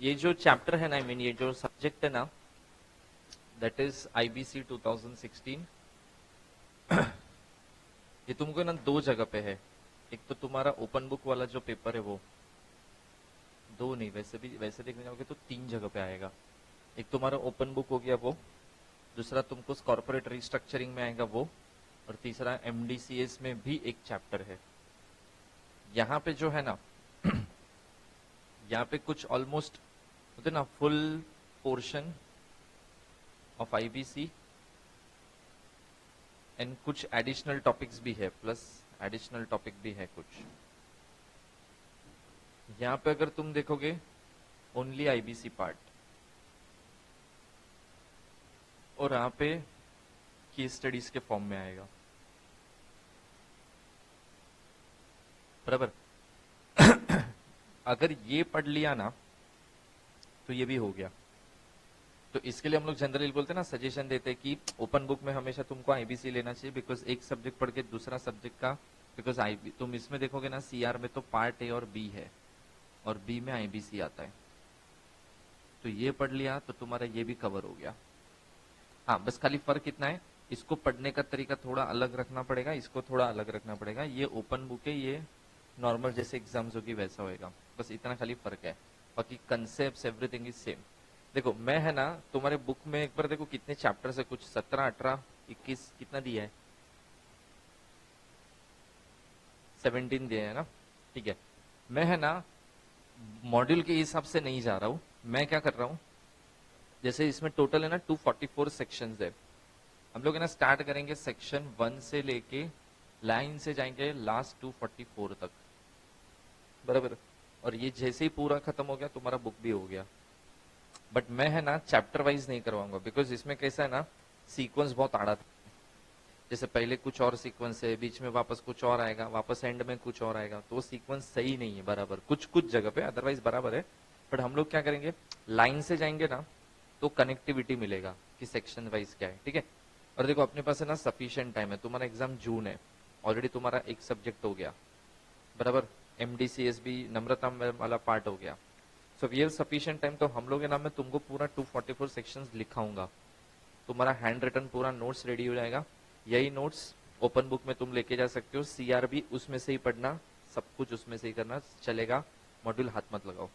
ये जो चैप्टर है ना, आई मीन ये जो सब्जेक्ट है ना, दैट इज आईबीसी 2016। ये तुमको ना दो जगह पे है। एक तो तुम्हारा ओपन बुक वाला जो पेपर है वो, दो नहीं, वैसे देखने जाओगे तो तीन जगह पे आएगा। एक तुम्हारा ओपन बुक हो गया वो, दूसरा तुमको कॉर्पोरेट रिस्ट्रक्चरिंग में आएगा वो, और तीसरा एमडीसीएस में भी एक चैप्टर है। यहाँ पे जो है ना यहाँ पे कुछ ऑलमोस्ट होते ना full portion of IBC and कुछ एडिशनल टॉपिक्स भी है, प्लस एडिशनल टॉपिक भी है कुछ। यहाँ पे अगर तुम देखोगे ओनली आईबीसी पार्ट, और यहाँ पे केस स्टडीज के फॉर्म में आएगा, बराबर। अगर ये पढ़ लिया ना तो ये भी हो गया। तो इसके लिए हम लोग जनरली बोलते हैं ना, सजेशन देते हैं कि ओपन बुक में हमेशा तुमको आईबीसी लेना चाहिए, बिकॉज एक सब्जेक्ट पढ़ के दूसरा सब्जेक्ट का, बिकॉज तुम इसमें देखोगे ना सीआर में तो पार्ट ए और बी है, और बी में आईबीसी आता है। तो ये पढ़ लिया तो तुम्हारा ये भी कवर हो गया। हाँ, बस खाली फर्क इतना है, इसको पढ़ने का तरीका थोड़ा अलग रखना पड़ेगा, इसको थोड़ा अलग रखना पड़ेगा। ये ओपन बुक है, ये नॉर्मल जैसे एग्जाम्स होगी वैसा होएगा, बस इतना खाली फर्क है। बाकी कंसेप्ट एवरीथिंग इज सेम। देखो मैं है ना तुम्हारे बुक में एक बार देखो कितने चैप्टर्स है, कुछ 17, 18, 21 कितना दिया है, 17 दिए है ना। ठीक है, मैं है ना मॉड्यूल के हिसाब से नहीं जा रहा हूं। मैं क्या कर रहा हूं, जैसे इसमें टोटल है ना 244 सेक्शंस है। हम लोग है ना स्टार्ट करेंगे सेक्शन 1 से लेके लाइन से जाएंगे लास्ट 244 तक, बराबर। और ये जैसे ही पूरा खत्म हो गया तुम्हारा बुक भी हो गया। बट मैं है ना चैप्टर वाइज नहीं करवाऊंगा, बिकॉज इसमें कैसा है ना सीक्वेंस बहुत आड़ा था। जैसे पहले कुछ और सीक्वेंस है, बीच में वापस कुछ और आएगा, वापस एंड में कुछ और आएगा, तो वो सीक्वेंस सही नहीं है बराबर। कुछ कुछ जगह पे अदरवाइज बराबर है। बट हम लोग क्या करेंगे, लाइन से जाएंगे ना तो कनेक्टिविटी मिलेगा कि सेक्शन वाइज क्या है। ठीक है, और देखो अपने पास है ना सफिशिएंट टाइम है। तुम्हारा एग्जाम जून है, ऑलरेडी तुम्हारा एक सब्जेक्ट हो गया, बराबर। एमडीसीएस भी नम्रता वाला पार्ट हो गया। So we have sufficient time. तो हम लोग है ना मैं तुमको पूरा 244 सेक्शंस लिखाऊंगा, तुम्हारा हैंड रिटन पूरा नोट्स रेडी हो जाएगा। यही नोट्स ओपन बुक में तुम लेके जा सकते हो, सीआर भी उसमें से ही पढ़ना, सब कुछ उसमें से ही करना चलेगा, मॉड्यूल हाथ मत लगाओ।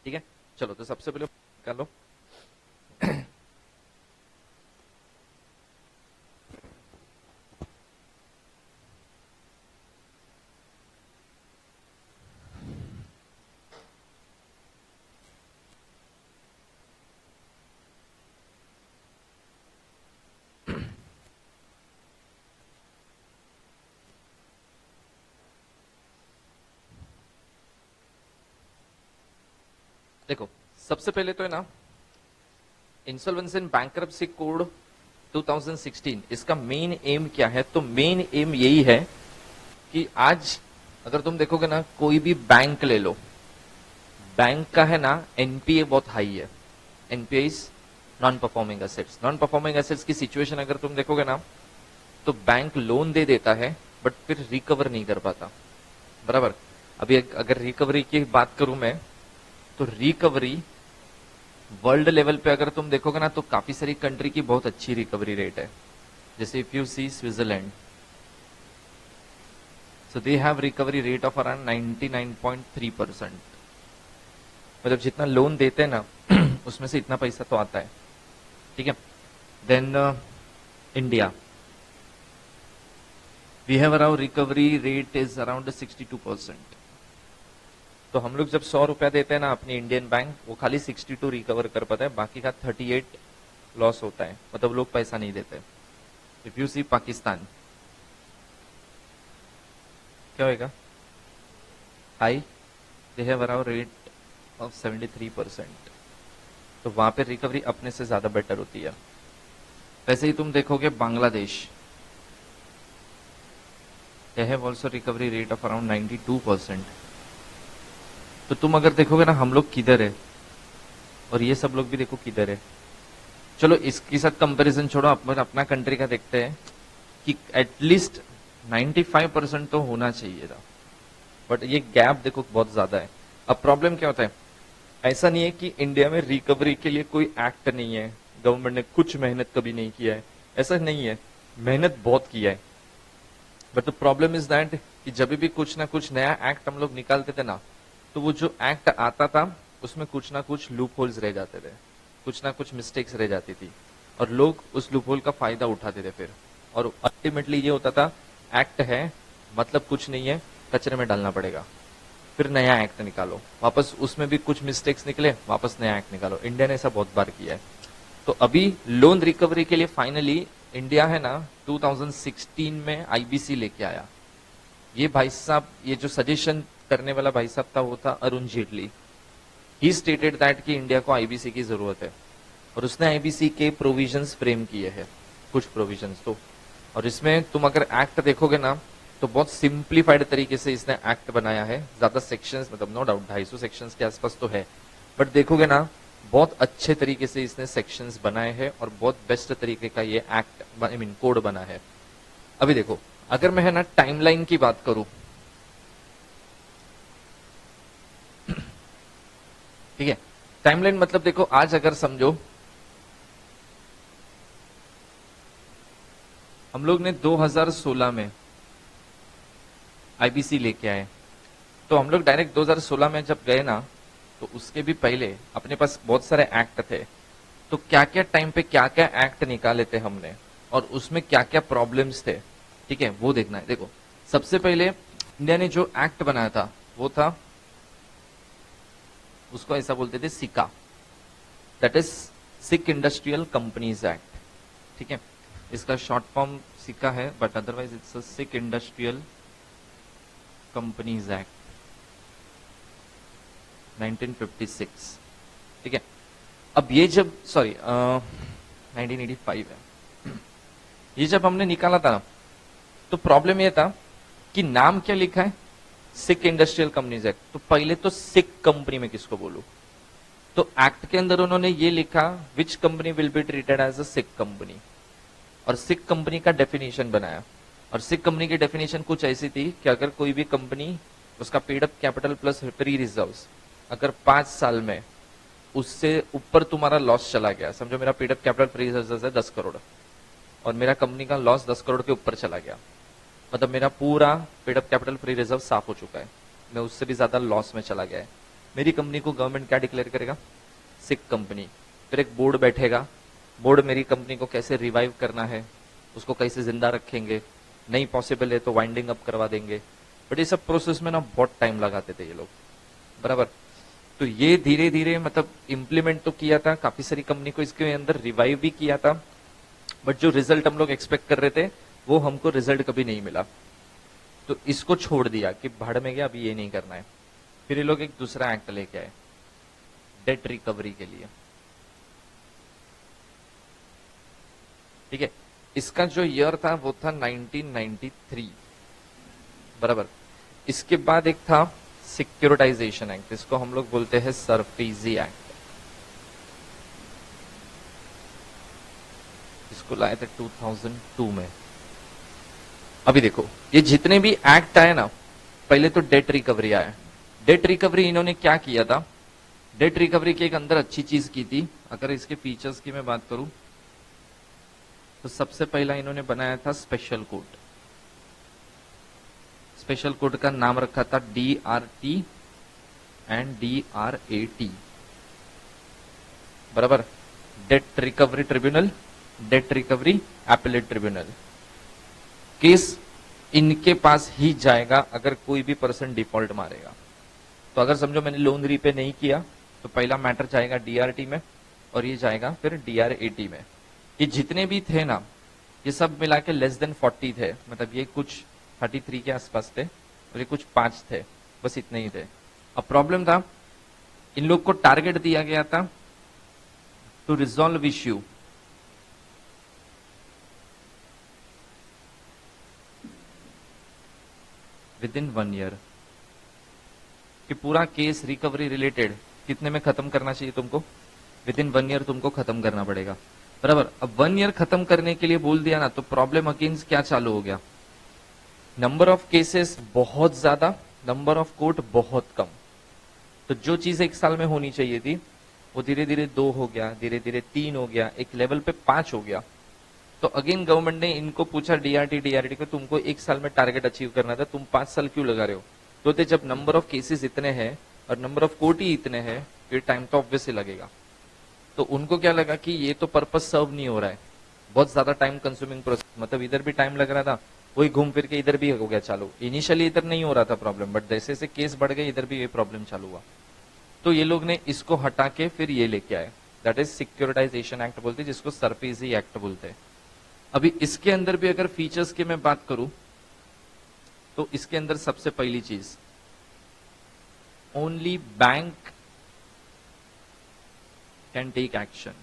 ठीक है, चलो तो सबसे पहले कर लो। देखो सबसे पहले तो है ना इंसॉल्वेंसी एंड बैंक्रप्सी कोड 2016, इसका मेन एम क्या है। तो मेन एम यही है कि आज अगर तुम देखोगे ना कोई भी बैंक ले लो, बैंक का है ना एनपीए बहुत हाई है। NPA is non performing assets. Non performing assets की सिचुएशन अगर तुम देखोगे ना तो बैंक लोन दे देता है बट फिर रिकवर नहीं कर पाता, बराबर। अभी अगर रिकवरी की बात करूं मैं, तो रिकवरी वर्ल्ड लेवल पे अगर तुम देखोगे ना तो काफी सारी कंट्री की बहुत अच्छी रिकवरी रेट है। जैसे if you see Switzerland, so they have recovery rate of around 99.3%। मतलब जितना लोन देते हैं ना उसमें से इतना पैसा तो आता है। ठीक है, then India, we have around recovery rate is around 62%। तो हम लोग जब 100 रुपया देते हैं ना अपनी इंडियन बैंक, वो खाली 62 रिकवर कर पाता है, बाकी का 38 लॉस होता है, मतलब लोग पैसा नहीं देते। इफ यू सी पाकिस्तान, क्या होगा, high, they have around rate of 73%। तो वहां पे रिकवरी अपने से ज्यादा बेटर होती है। वैसे ही तुम देखोगे Bangladesh, they have also recovery rate of around 92%। तो तुम अगर देखोगे ना हम लोग किधर है, और ये सब लोग भी देखो किधर है। चलो इसके साथ कंपैरिजन छोड़ो, अपना कंट्री का देखते हैं कि एटलीस्ट 95% तो होना चाहिए था, बट ये गैप देखो बहुत ज्यादा है। अब प्रॉब्लम क्या होता है, ऐसा नहीं है कि इंडिया में रिकवरी के लिए कोई एक्ट नहीं है, गवर्नमेंट ने कुछ मेहनत कभी नहीं किया है, ऐसा नहीं है, मेहनत बहुत किया है। But the problem is that कि जब भी कुछ ना कुछ नया एक्ट हम लोग निकालते थे ना, तो वो जो एक्ट आता था उसमें कुछ ना कुछ लूप होल्स रह जाते थे, कुछ ना कुछ मिस्टेक्स रह जाती थी, और लोग उस लूप होल का फायदा उठाते थे फिर। और अल्टीमेटली ये होता था, एक्ट है मतलब कुछ नहीं है, कचरे में डालना पड़ेगा, फिर नया एक्ट निकालो, वापस उसमें भी कुछ मिस्टेक्स निकले, वापस नया एक्ट निकालो। इंडिया ने ऐसा बहुत बार किया है। तो अभी लोन रिकवरी के लिए फाइनली इंडिया है ना 2016 में आईबीसी लेके आया। ये भाई साहब, ये जो सजेशन करने वाला भाई साहब था वो था अरुण जेटली। ही स्टेटेड दैट कि इंडिया को आईबीसी की जरूरत है, और उसने आईबीसी के प्रोविजंस फ्रेम किए हैं, कुछ प्रोविजंस तो। और इसमें तुम अगर एक्ट देखोगे ना तो बहुत सिंप्लीफाइड तरीके से इसने एक्ट बनाया है। ज्यादा सेक्शंस, मतलब नो डाउट 250 सेक्शंस के आसपास तो है, बट देखोगे ना बहुत अच्छे तरीके से इसने सेक्शंस बनाए हैं, और बहुत बेस्ट तरीके का ये एक्ट आई मीन कोड बना है। अभी देखो, अगर मैं है ना टाइमलाइन की बात करूं, ठीक है, टाइमलाइन मतलब देखो, आज अगर समझो हम लोग ने 2016 में आईबीसी लेके आए, तो हम लोग डायरेक्ट 2016 में जब गए ना, तो उसके भी पहले अपने पास बहुत सारे एक्ट थे। तो क्या क्या टाइम पे क्या क्या एक्ट निकाले थे हमने, और उसमें क्या क्या प्रॉब्लम्स थे, ठीक है, वो देखना है। देखो, सबसे पहले इंडिया ने जो एक्ट बनाया था वो था, उसको ऐसा बोलते थे सिका, that is sick industrial companies act, ठीक है। इसका शॉर्ट फॉर्म सिका है, but otherwise it's a sick industrial companies act 1956, ठीक है। अब ये जब 1985 है, ये जब हमने निकाला था ना, तो प्रॉब्लम ये था कि नाम क्या लिखा है, सिक इंडस्ट्रियल कंपनीज एक्ट। तो पहले तो सिक कंपनी में किसको बोलूं, तो एक्ट के अंदर उन्होंने ये लिखा, which company will be treated as a sick company, और सिक कंपनी का डेफिनेशन बनाया। और सिक कंपनी की डेफिनेशन कुछ ऐसी थी कि अगर कोई भी कंपनी, उसका paid up capital plus free reserves अगर 5 साल में उससे ऊपर तुम्हारा लॉस चला गया, समझो मेरा paid up capital free reserves है 10 करोड़, और मेरा कंपनी का लॉस 10 करोड़ के ऊपर चला गया, मतलब मेरा पूरा paid up capital free reserve साफ हो चुका है, मैं उससे भी ज्यादा लॉस में चला गया है, मेरी कंपनी को गवर्नमेंट क्या डिक्लेयर करेगा, सिक कंपनी। फिर एक बोर्ड बैठेगा, बोर्ड मेरी कंपनी को कैसे रिवाइव करना है, उसको कैसे जिंदा रखेंगे, नहीं पॉसिबल है तो वाइंडिंग अप करवा देंगे। बट ये सब प्रोसेस में ना बहुत टाइम लगाते थे ये लोग, बराबर। तो ये धीरे धीरे मतलब इम्प्लीमेंट तो किया था, काफी सारी कंपनी को इसके अंदर रिवाइव भी किया था, बट जो रिजल्ट हम लोग एक्सपेक्ट कर रहे थे वो हमको रिजल्ट कभी नहीं मिला। तो इसको छोड़ दिया कि भाड़ में गया, अभी ये नहीं करना है। फिर ये लोग एक दूसरा एक्ट लेके आए डेट रिकवरी के लिए, ठीक है। इसका जो ईयर था वो था 1993, बराबर। इसके बाद एक था सिक्योरिटाइजेशन एक्ट, इसको हम लोग बोलते हैं सरफेजी एक्ट, इसको लाए थे 2002 में। अभी देखो, ये जितने भी एक्ट आए ना, पहले तो डेट रिकवरी आया। डेट रिकवरी इन्होंने क्या किया था, डेट रिकवरी के एक अंदर अच्छी चीज की थी, अगर इसके फीचर्स की मैं बात करूं तो सबसे पहला इन्होंने बनाया था स्पेशल कोड। स्पेशल कोड का नाम रखा था DRT एंड DRAT, बराबर। Date recovery tribunal, date recovery appellate tribunal. Case इनके पास ही जाएगा अगर कोई भी पर्सन डिफॉल्ट मारेगा। तो अगर समझो मैंने लोन रीपे नहीं किया तो पहला मैटर जाएगा DRT में, और ये जाएगा फिर DRAT में। ये जितने भी थे ना, ये सब मिला के लेस देन 40 थे, मतलब ये कुछ 33 के आसपास थे, और ये कुछ 5 थे, बस इतने ही थे। अब प्रॉब्लम था, इन लोग को टारगेट दिया गया था to resolve issue within 1 year, कि पूरा केस रिकवरी रिलेटेड कितने में खत्म करना चाहिए तुमको, विद इन 1 ईयर तुमको खत्म करना पड़ेगा, बराबर। अब 1 ईयर खत्म करने के लिए बोल दिया ना, तो प्रॉब्लम अगेंस्ट क्या चालू हो गया, नंबर ऑफ केसेस बहुत ज्यादा, नंबर ऑफ कोर्ट बहुत कम। तो जो चीज 1 साल में होनी चाहिए थी वो धीरे धीरे 2 हो गया, धीरे धीरे 3 हो गया, एक लेवल पे 5 हो गया। तो अगेन गवर्नमेंट ने इनको पूछा डीआरटी को, तुमको 1 साल में टारगेट अचीव करना था, तुम 5 साल क्यों लगा रहे हो? तो जब नंबर ऑफ केसेस इतने हैं और नंबर ऑफ कोर्ट ही इतने हैं, फिर टाइम तो ऑब्वियसली लगेगा। तो उनको क्या लगा कि ये तो पर्पस सर्व नहीं हो रहा है, बहुत ज्यादा टाइम कंज्यूमिंग प्रोसेस, मतलब इधर भी टाइम लग रहा था, वही घूम फिर के इधर भी हो गया चालू। इनिशियली इधर नहीं हो रहा था प्रॉब्लम, बट जैसे जैसे केस बढ़ गए इधर भी ये प्रॉब्लम चालू हुआ। तो ये लोग ने इसको हटा के फिर ये लेके आए, दैट इज सिक्योरिटाइजेशन एक्ट बोलते हैं, जिसको सरफेसी एक्ट बोलते हैं। अभी इसके अंदर भी अगर फीचर्स की मैं बात करूं तो इसके अंदर सबसे पहली चीज, only bank can take action.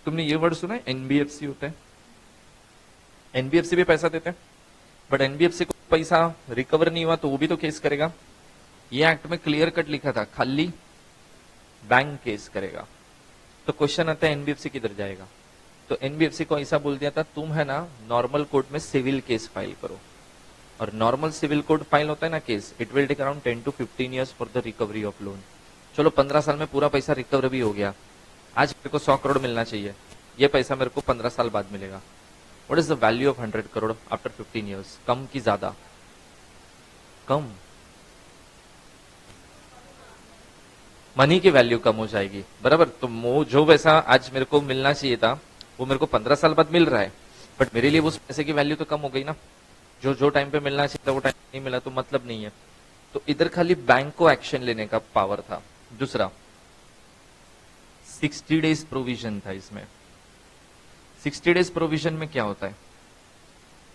तुमने ये वर्ड सुना है, एनबीएफसी होता है, एनबीएफसी भी पैसा देते हैं, बट एनबीएफसी को पैसा रिकवर नहीं हुआ तो वो भी तो केस करेगा। ये एक्ट में क्लियर कट लिखा था, खाली बैंक केस करेगा। तो क्वेश्चन आता है एनबीएफसी किधर जाएगा? तो एनबीएफसी को ऐसा बोल दिया था, तुम है ना नॉर्मल कोर्ट में सिविल केस फाइल करो, और नॉर्मल सिविल कोर्ट फाइल होता है ना case, it will take around 10 to 15 years for the recovery of loan. चलो 15 साल में पूरा पैसा रिकवर भी हो गया, आज मेरे को 100 करोड़ मिलना चाहिए, ये पैसा मेरे को 15 साल बाद मिलेगा। What is the value of 100 crore after 15 years? कम की ज्यादा? कम। मनी की वैल्यू कम हो जाएगी, बराबर। तो जो पैसा आज मेरे को मिलना चाहिए था वो मेरे को 15 साल बाद मिल रहा है, बट मेरे लिए उस पैसे की वैल्यू तो कम हो गई ना। जो टाइम पे मिलना चाहिए था वो टाइम नहीं मिला, तो मतलब नहीं है। तो इधर खाली बैंक को एक्शन लेने का पावर था। दूसरा 60 days प्रोविजन था इसमें। 60 days प्रोविजन में क्या होता है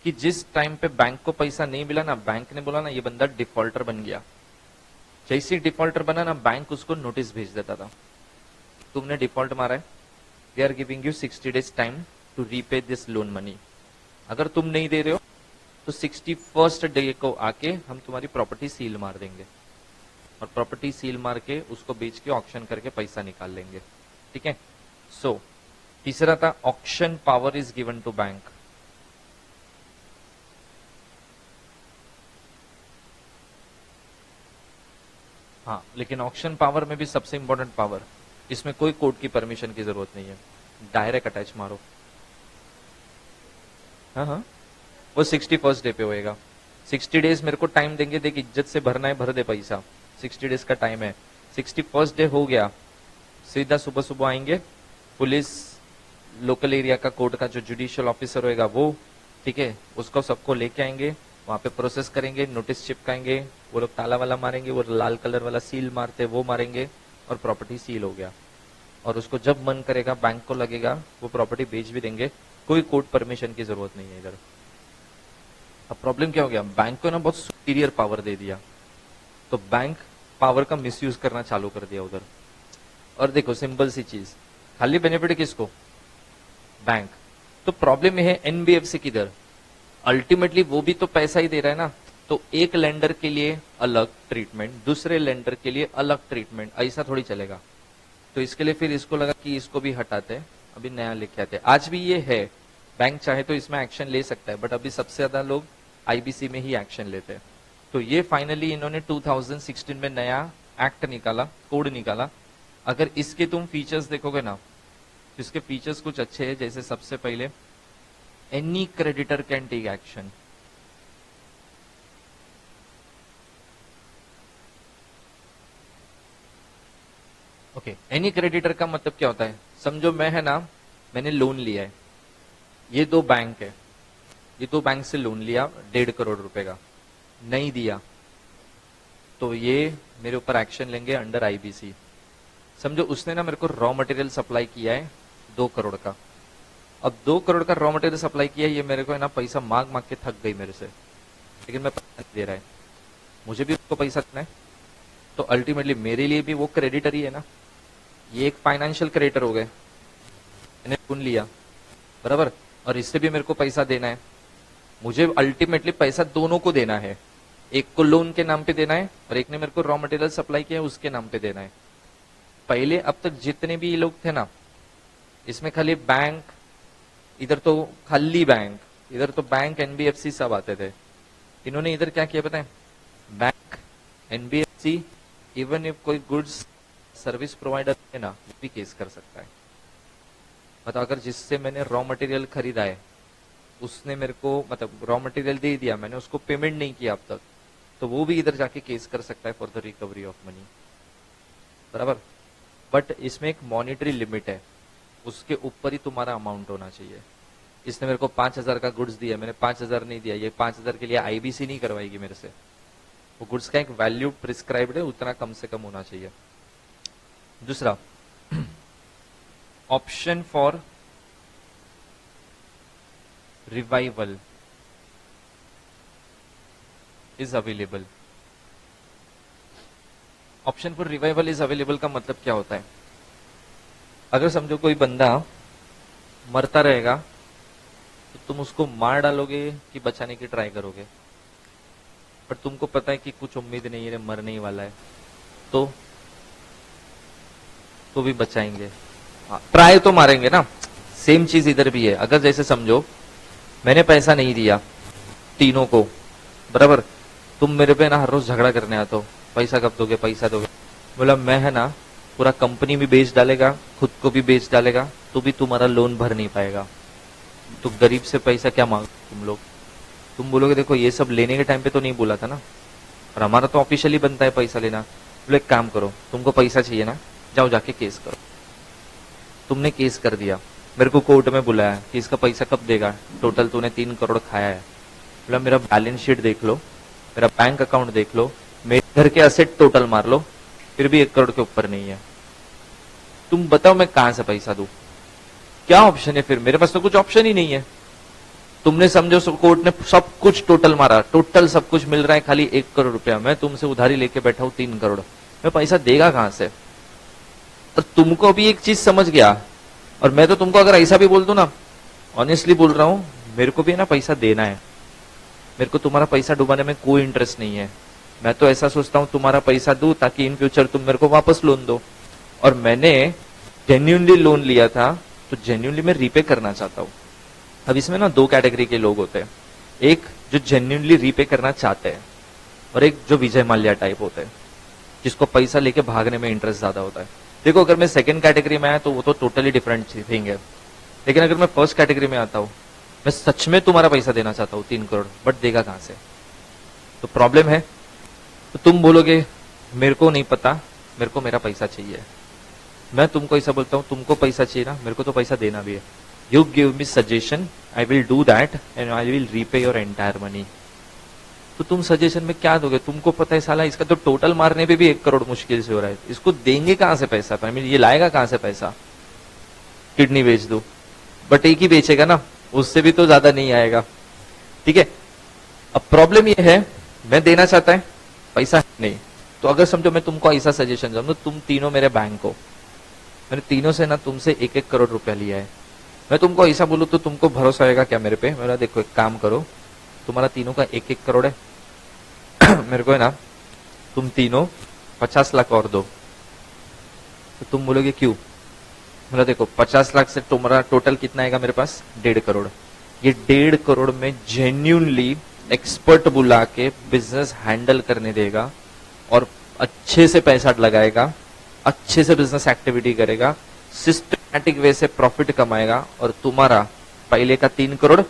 कि जिस टाइम पे बैंक को पैसा नहीं मिला ना, बैंक ने बोला ना ये बंदा डिफॉल्टर बन गया, जैसे ही डिफॉल्टर बना ना, बैंक उसको नोटिस भेज देता था, तुमने डिफॉल्ट मारा है, they are giving you 60 days time to repay this loan money. अगर तुम नहीं दे रहे हो तो 61st डे को आके हम तुम्हारी प्रॉपर्टी सील मार देंगे, और प्रॉपर्टी सील मार के उसको बेच के ऑक्शन करके पैसा निकाल लेंगे। ठीक है। सो तीसरा था auction power is given to bank. हाँ, लेकिन ऑक्शन पावर में भी सबसे इंपॉर्टेंट पावर, इसमें कोई कोर्ट की परमिशन की जरूरत नहीं है, डायरेक्ट अटैच मारो। हाँ हाँ, वो 61st डे पे होएगा। 60 days मेरे को टाइम देंगे, देख इज्जत से भरना है भर दे पैसा, 60 days का टाइम है। 61st डे हो गया, सीधा सुबह सुबह आएंगे, पुलिस, लोकल एरिया का कोर्ट का जो जुडिशियल ऑफिसर होएगा वो, ठीक है, उसको सबको लेके आएंगे, वहां पे प्रोसेस करेंगे, नोटिस चिपकाएंगे, वो लोग ताला वाला मारेंगे, वो लाल कलर वाला सील मारते वो मारेंगे, और प्रॉपर्टी सील हो गया। और उसको जब मन करेगा बैंक को लगेगा वो प्रॉपर्टी बेच भी देंगे, कोई कोर्ट परमिशन की जरूरत नहीं है इधर। अब प्रॉब्लम क्या हो गया, बैंक को ना बहुत सुपीरियर पावर दे दिया, तो बैंक पावर का मिसयूज करना चालू कर दिया उधर। और देखो सिंपल सी चीज, खाली बेनिफिट किसको? बैंक। तो प्रॉब्लम ये है एनबीएफसी किधर, अल्टीमेटली वो भी तो पैसा ही दे रहा है ना, तो एक लेंडर के लिए अलग ट्रीटमेंट, दूसरे लेंडर के लिए अलग ट्रीटमेंट, ऐसा थोड़ी चलेगा। तो इसके लिए फिर इसको लगा कि इसको भी हटाते हैं, अभी नया लेके आते हैं। आज भी ये है, बैंक चाहे तो इसमें एक्शन ले सकता है, बट अभी सबसे ज्यादा लोग आईबीसी में ही एक्शन लेते हैं। तो ये फाइनली इन्होंने 2016 में नया एक्ट निकाला, कोड निकाला। अगर इसके तुम फीचर्स देखोगे ना, तो इसके फीचर्स कुछ अच्छे हैं, जैसे सबसे पहले any creditor can take action. Okay, any creditor का मतलब क्या होता है, समझो मैं है ना, मैंने लोन लिया है, ये दो बैंक है, ये दो बैंक से लोन लिया 1.5 करोड़ रुपए का, नहीं दिया तो ये मेरे ऊपर एक्शन लेंगे अंडर आईबीसी। समझो उसने ना मेरे को रॉ मटेरियल सप्लाई किया है 2 करोड़ का, अब 2 करोड़ का रॉ मटेरियल सप्लाई किया है, ये मेरे को है ना पैसा मांग मांग के थक गई मेरे से, लेकिन मैं पैसा नहीं दे रहा है, मुझे भी उसको पैसा देना है, तो अल्टीमेटली मेरे लिए भी वो क्रेडिटर ही है ना, ये एक फाइनेंशियल क्रेडिटर हो गए, मैंने लोन लिया बराबर, और इससे भी मेरे को पैसा देना है, मुझे अल्टीमेटली पैसा दोनों को देना है, एक को लोन के नाम पे देना है और एक ने मेरे को रॉ मटेरियल सप्लाई किया है उसके नाम पे देना है। पहले अब तक जितने भी लोग थे ना, इसमें खाली बैंक, इधर तो खाली बैंक, इधर तो बैंक एनबीएफसी सब आते थे, इन्होंने इधर क्या किया पता है, बैंक, एनबीएफसी, इवन इफ कोई गुड्स सर्विस प्रोवाइडर है ना, वो भी केस कर सकता है। मतलब अगर जिससे मैंने रॉ मटेरियल खरीदा है उसने मेरे को मतलब रॉ मटेरियल दे दिया, मैंने उसको पेमेंट नहीं किया अब तक, तो वो भी इधर जाके केस कर सकता है for the recovery of money, बराबर। बट इसमें एक मॉनिटरी लिमिट है, उसके ऊपर ही तुम्हारा अमाउंट होना चाहिए। इसने मेरे को 5,000 का गुड्स दिया, मैंने 5,000 नहीं दिया, ये 5,000 के लिए आईबीसी नहीं करवाएगी मेरे से। वो गुड्स का एक वैल्यू प्रिस्क्राइब्ड है, उतना कम से कम होना चाहिए। दूसरा, option for revival is available. Option for revival is available का मतलब क्या होता है? अगर समझो कोई बंदा मरता रहेगा तो तुम उसको मार डालोगे कि बचाने की ट्राई करोगे? पर तुमको पता है कि कुछ उम्मीद नहीं है, मरने ही वाला है, तो भी बचाएंगे, ट्राई तो मारेंगे ना। सेम चीज इधर भी है। अगर जैसे समझो मैंने पैसा नहीं दिया तीनों को, बराबर, तुम मेरे पे ना हर रोज झगड़ा करने आते हो, पैसा कब दोगे, पैसा दोगे। बोला मैं है ना पूरा कंपनी भी बेच डालेगा, खुद को भी बेच डालेगा, तो भी तुम्हारा लोन भर नहीं पाएगा। तो गरीब से पैसा क्या मांग तुम लोग? तुम बोलोगे देखो ये सब लेने के टाइम पे तो नहीं बोला था ना, और हमारा तो ऑफिशियली बनता है पैसा लेना। बोले एक काम करो, तुमको पैसा चाहिए ना, जाओ जाके केस करो। तुमने केस कर दिया, मेरे को कोर्ट में बुलाया कि इसका पैसा कब देगा, टोटल तूने 3 करोड़ खाया है। बोला मेरा बैलेंस शीट देख लो, मेरा बैंक अकाउंट देख लो, मेरे घर के असेट टोटल मार लो, फिर भी 1 करोड़ के ऊपर नहीं है। तुम बताओ मैं कहां से पैसा दूं? क्या ऑप्शन है फिर? मेरे पास तो कुछ ऑप्शन ही नहीं है। तुमने समझो कोर्ट ने सब कुछ टोटल मारा, टोटल सब कुछ मिल रहा है खाली 1 करोड़ रुपया, मैं तुमसे उधारी लेके बैठा हूं 3 करोड़, मैं पैसा देगा कहां से? और तुमको भी एक चीज समझ गया, और मैं तो तुमको अगर ऐसा भी बोल दूं ना, ऑनेस्टली बोल रहा हूं, मेरे को भी ना पैसा देना है, मेरे को तुम्हारा पैसा डुबाने में कोई इंटरेस्ट नहीं है। मैं तो ऐसा सोचता हूं तुम्हारा पैसा दूं ताकि इन फ्यूचर तुम मेरे को वापस लोन दो, और मैंने जेन्युइनली लोन लिया था तो जेन्युइनली मैं रीपे करना चाहता हूं। अब इसमें ना 2 कैटेगरी के लोग होते हैं, एक जो जेन्युइनली रीपे करना चाहते हैं, और एक जो विजय माल्या टाइप होते हैं, जिसको पैसा लेके भागने में इंटरेस्ट ज्यादा होता है। देखो अगर मैं सेकंड कैटेगरी में आया तो वो तो टोटली डिफरेंट थिंग है, लेकिन अगर मैं फर्स्ट कैटेगरी में आता हूं, मैं सच में तुम्हारा पैसा देना चाहता हूं 3 करोड़, बट देगा कहां से? तो प्रॉब्लम है। तो तुम बोलोगे मेरे को नहीं पता, मेरे को मेरा पैसा चाहिए। मैं तुमको ऐसा बोलता हूं, तुमको पैसा चाहिए ना, मेरे को तो पैसा देना भी है। You give me suggestion, I will do that and I will repay your entire money. तो तुम सजेशन में क्या दोगे? तुमको पता है साला इसका तो टोटल मारने पे भी 1 करोड़ मुश्किल से हो रहा है, इसको देंगे कहां से पैसा? आई मीन ये लाएगा कहां से पैसा? किडनी बेच दो, बट एक ही बेचेगा ना, उससे भी तो ज्यादा नहीं आएगा। ठीक है, अब प्रॉब्लम ये है मैं देना चाहता है पैसा नहीं। तो अगर समझो मैं तुमको ऐसा सजेशन दूं, तुम तीनों मेरे बैंक हो, मैंने तीनों से ना तुमसे 1-1 करोड़ रुपया लिया है, मैं तुमको ऐसा बोलूं तो तुमको भरोसा आएगा क्या मेरे पे? मेरा देखो एक काम करो, तुम्हारा तीनों का 1-1 करोड़ है, मेरे को है ना तुम तीनों 50 लाख और दो। तो तुम बोलोगे क्यों? मतलब देखो 50 लाख से तुम्हारा टोटल कितना आएगा मेरे पास? 1.5 करोड़। ये 1.5 करोड़ में जेन्युइनली एक्सपर्ट बुला के बिजनेस हैंडल करने देगा, और अच्छे से पैसा लगाएगा, अच्छे से बिजनेस एक्टिविटी करेगा, सिस्टमैटिक वे से प्रॉफिट कमाएगा, और तुम्हारा पहले का 3 करोड़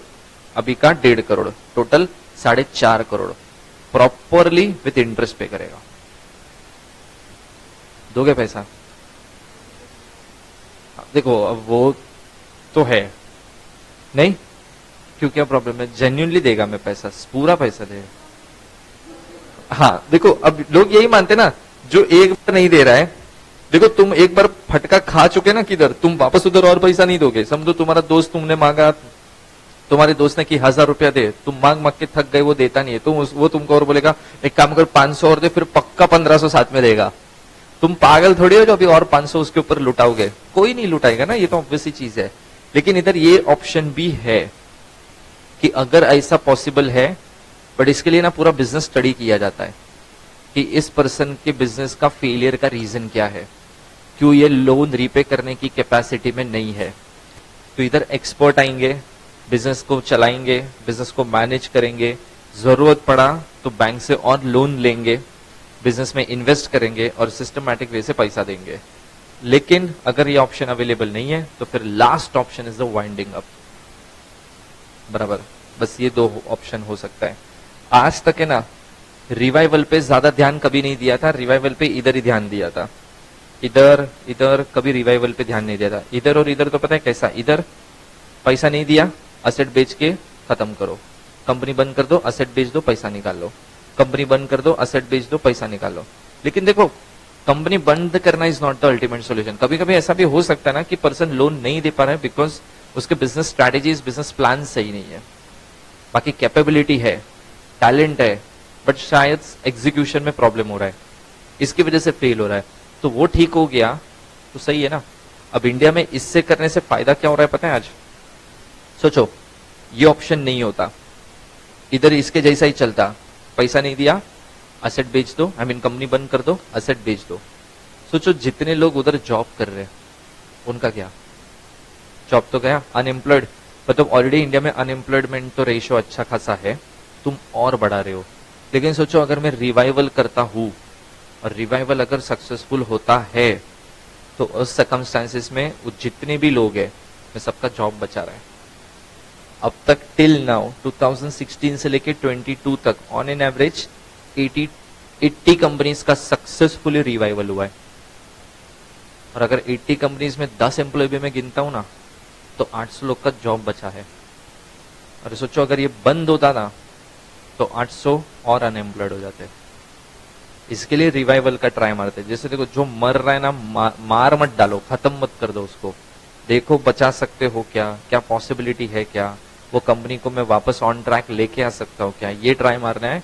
अभी का 1.5 crore, total 4.5 crore properly with interest पे करेगा। दोगे पैसा? देखो अब वो तो है नहीं, क्यों क्या प्रॉब्लम है? जेन्युइनली देगा मैं पैसा, पूरा पैसा देगा। हाँ देखो अब लोग यही मानते ना, जो एक बार नहीं दे रहा है, देखो तुम एक बार फटका खा चुके ना किधर, तुम वापस उधर और पैसा नहीं दोगे। समझो तुम्हारा दोस्त, तुमने मांगा, तुम्हारे दोस्त ने कि 1000 रुपया दे, तुम मांग मांग के थक गए, वो देता नहीं है, तो वो तुमको और बोलेगा एक काम कर 500 और दे, फिर पक्का 1500 साथ में देगा। तुम पागल थोड़ी हो जो अभी और 500 उसके ऊपर लुटाओगे? कोई नहीं लुटाएगा ना, ये तो ऑब्वियस ही चीज है। लेकिन इधर ये ऑप्शन भी है कि अगर ऐसा पॉसिबल है, बट इसके लिए ना पूरा बिजनेस स्टडी किया जाता है कि इस पर्सन के बिजनेस का फेलियर का रीजन क्या है, क्यों ये लोन रीपे करने की कैपेसिटी में नहीं है। तो इधर एक्सपर्ट आएंगे, बिजनेस को चलाएंगे, बिजनेस को मैनेज करेंगे, जरूरत पड़ा तो बैंक से और लोन लेंगे, बिजनेस में इन्वेस्ट करेंगे और सिस्टमैटिक वे से पैसा देंगे। लेकिन अगर ये ऑप्शन अवेलेबल नहीं है तो फिर last option is the winding up. बराबर, बस ये दो ऑप्शन हो सकता है। आज तक है ना, रिवाइवल पे ज्यादा ध्यान कभी नहीं दिया था, रिवाइवल पे इधर ही ध्यान दिया था। इधर इधर कभी रिवाइवल पे ध्यान नहीं दिया था। इधर और इधर तो पता है कैसा, इधर पैसा नहीं दिया, असेट बेच के खत्म करो, कंपनी बंद कर दो, असेट बेच दो, पैसा निकाल लो, कंपनी बंद कर दो, असेट बेच दो, पैसा निकाल लो। लेकिन देखो, कंपनी बंद करना is not the ultimate solution. कभी कभी ऐसा भी हो सकता है ना कि पर्सन लोन नहीं दे पा रहा है बिकॉज उसके बिजनेस स्ट्रैटेजीज, बिजनेस प्लान सही नहीं है। बाकी कैपेबिलिटी है, टैलेंट है, बट शायद एग्जीक्यूशन में प्रॉब्लम हो रहा है, इसकी वजह से फेल हो रहा है। तो वो ठीक हो गया तो सही है ना। अब इंडिया में इससे करने से फायदा क्या हो रहा है पता है आज? सोचो, ये ऑप्शन नहीं होता, इधर इसके जैसा ही चलता, पैसा नहीं दिया, असेट बेच दो, आई मीन कंपनी बंद कर दो, असेट बेच दो। सोचो जितने लोग उधर जॉब कर रहे हैं उनका क्या? जॉब तो गया, अनएम्प्लॉयड, मतलब ऑलरेडी इंडिया में अनएम्प्लॉयमेंट तो रेशियो अच्छा खासा है, तुम और बढ़ा रहे हो। लेकिन सोचो अगर मैं रिवाइवल करता हूं और रिवाइवल अगर सक्सेसफुल होता है तो उस सर्कमस्टांसिस में वो जितने भी लोग हैं मैं सबका जॉब बचा रहा है। अब तक टिल नाउ 2016 से लेके 22 तक ऑन एन एवरेज 80 कंपनीज का सक्सेसफुली रिवाइवल हुआ है। और अगर 80 कंपनीज में 10 एम्प्लॉय भी मैं गिनता हूं ना तो 800 लोग का जॉब बचा है। और सोचो अगर ये बंद होता ना तो 800 और अनएम्प्लॉयड हो जाते। इसके लिए रिवाइवल का ट्राई मारते। जैसे देखो, जो मर रहा है ना, मार मत डालो, खत्म मत कर दो उसको, देखो बचा सकते हो क्या, क्या पॉसिबिलिटी है, क्या वो कंपनी को मैं वापस ऑन ट्रैक लेके आ सकता हूँ क्या, ये ट्राई मारना है।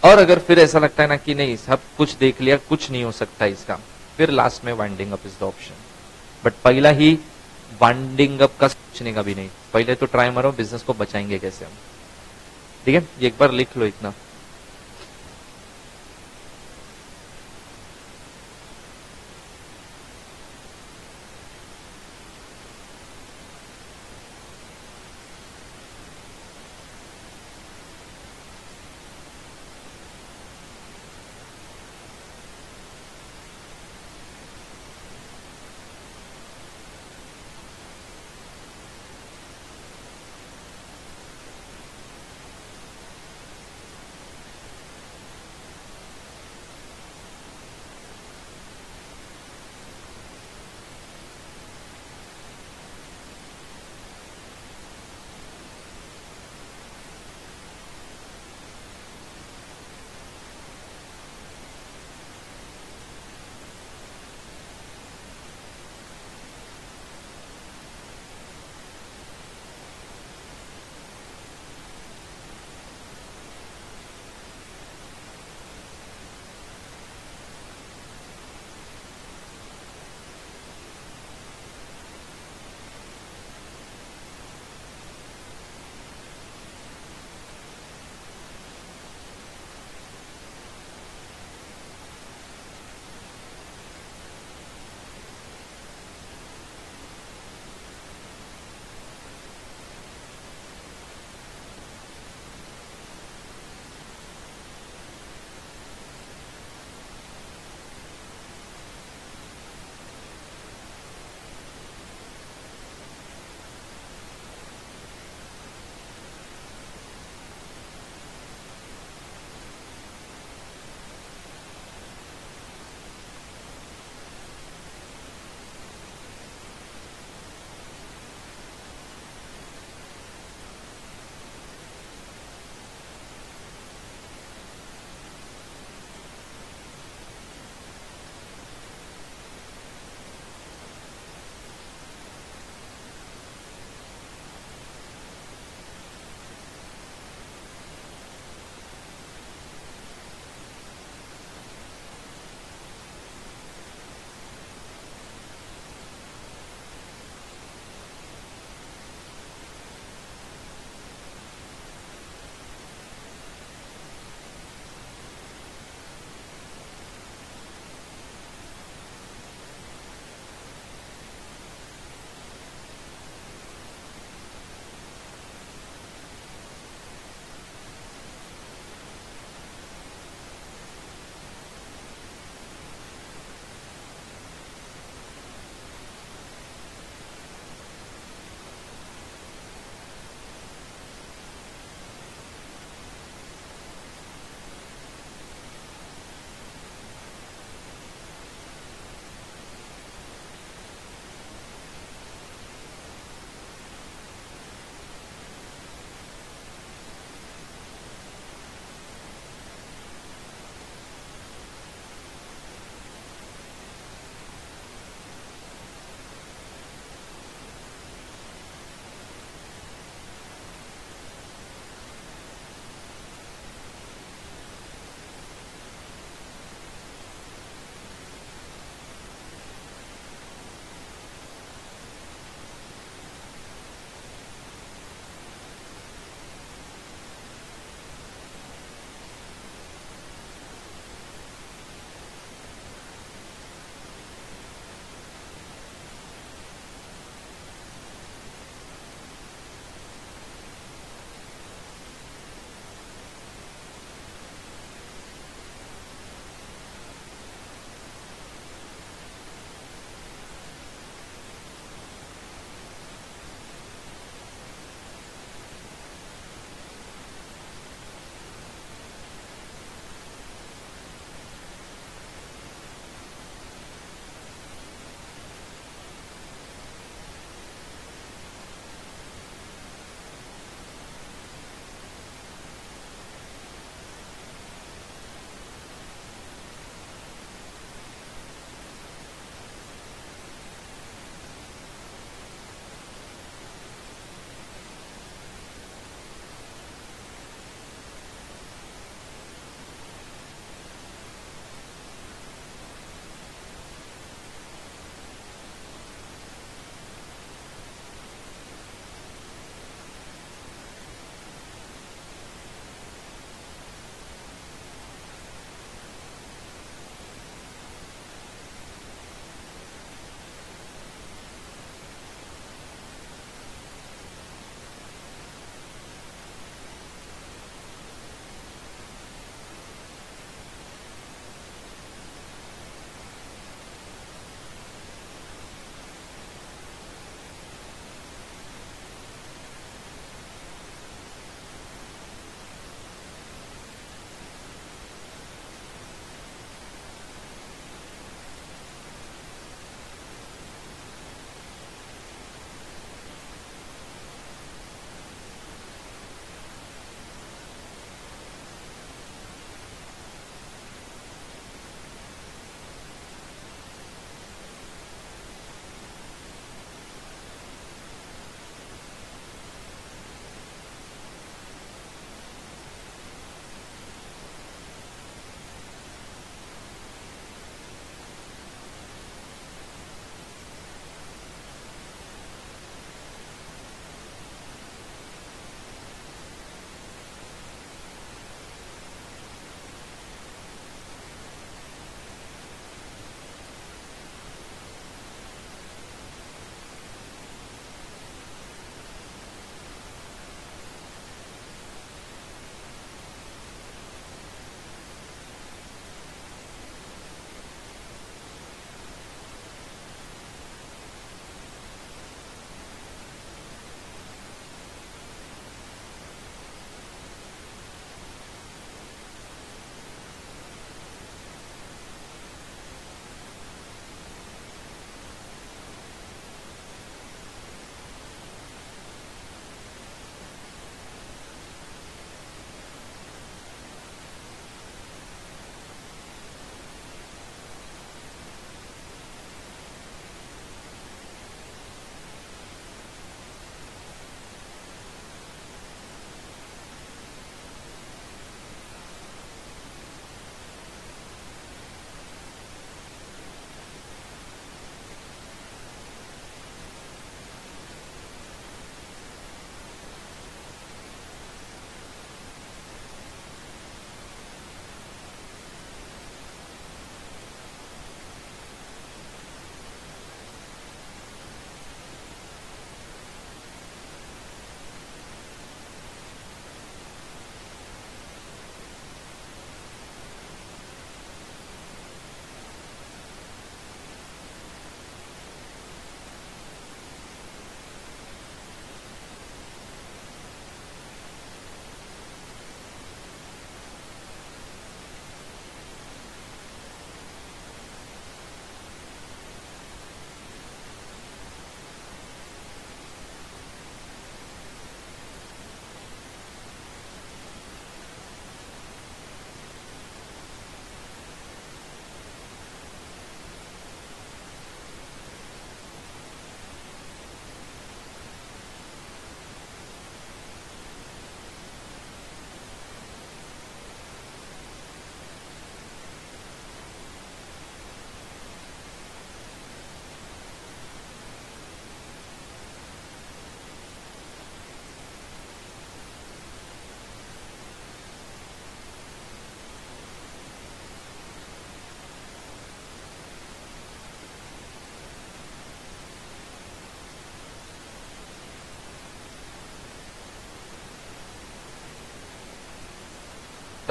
और अगर फिर ऐसा लगता है ना कि नहीं सब कुछ देख लिया, कुछ नहीं हो सकता इसका, फिर लास्ट में winding up is the option. But पहला ही वाइंडिंग अप का सोचने का भी नहीं, पहले तो ट्राई मारो बिजनेस को बचाएंगे कैसे हम। ठीक है, ये एक बार लिख लो इतना।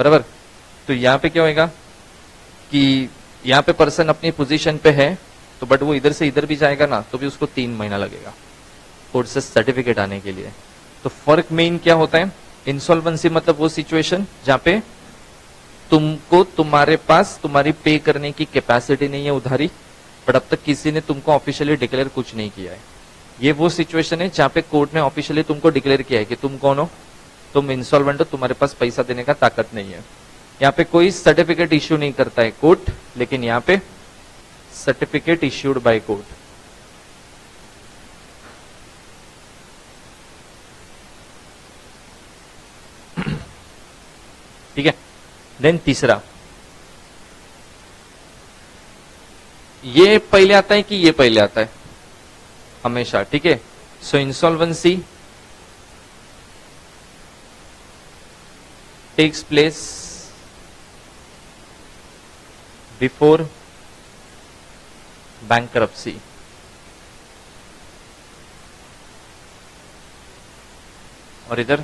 बराबर। तो यहाँ पे क्या होएगा कि यहाँ पे पर्सन अपनी पोजीशन पे है, तो बट वो इधर से इधर भी जाएगा ना, तो भी उसको 3 महीना लगेगा कोर्ट से सर्टिफिकेट आने के लिए। तो फर्क मेन क्या होता है, इंसॉल्वेंसी मतलब वो सिचुएशन जहां पे तुमको तुम्हारे पास तुम्हारी पे करने की कैपेसिटी नहीं है उधारी, बट अब तक किसी ने तुमको ऑफिशियली डिक्लेयर कुछ नहीं किया है। ये वो सिचुएशन है जहां पे कोर्ट ने ऑफिशियली तुमको डिक्लेयर किया है कि तुम कौन हो, तुम इंसॉल्वेंट हो, तुम्हारे पास पैसा देने का ताकत नहीं है। यहाँ पे कोई सर्टिफिकेट इश्यू नहीं करता है कोर्ट, लेकिन यहाँ पे सर्टिफिकेट इश्यूड बाय कोर्ट। ठीक है। देन तीसरा, ये पहले आता है कि ये पहले आता है? हमेशा। ठीक है। So insolvency takes place before bankruptcy. और इधर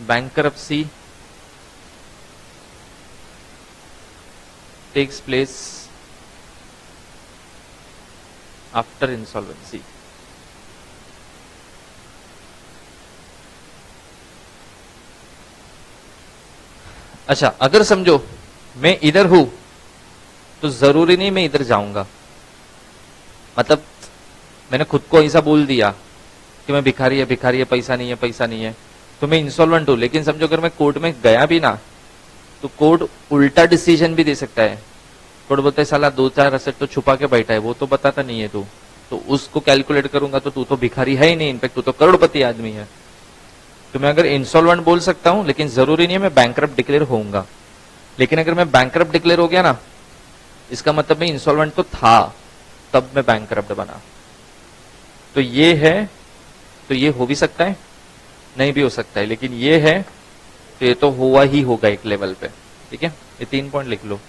bankruptcy takes place after insolvency। अच्छा, अगर समझो मैं इधर हूं तो जरूरी नहीं मैं इधर जाऊंगा, मतलब मैंने खुद को ऐसा बोल दिया कि मैं भिखारी है, पैसा नहीं है, पैसा नहीं है, तो मैं इंसॉल्वेंट हूं। लेकिन समझो अगर मैं कोर्ट में गया भी ना, तो कोर्ट उल्टा डिसीजन भी दे सकता है। कोर्ट बोलता है साला 2-4 असेट तो छुपा के बैठा है, वो तो बताता नहीं है तू, तो उसको कैलकुलेट करूंगा तो तू तो भिखारी है ही नहीं, इनफैक्ट तू तो करोड़पति आदमी है। तो मैं अगर इंसॉल्वेंट बोल सकता हूं, लेकिन जरूरी नहीं है मैं बैंकरप्ट डिक्लेयर होऊंगा। लेकिन अगर मैं बैंकरप्ट डिक्लेयर हो गया ना, इसका मतलब मैं इंसॉल्वेंट तो था, तब मैं बैंकरप्ट बना। तो ये है, तो ये हो भी सकता है, नहीं भी हो सकता है, लेकिन ये है तो ये तो हुआ ही होगा एक लेवल पे। ठीक है, ये 3 पॉइंट लिख लो।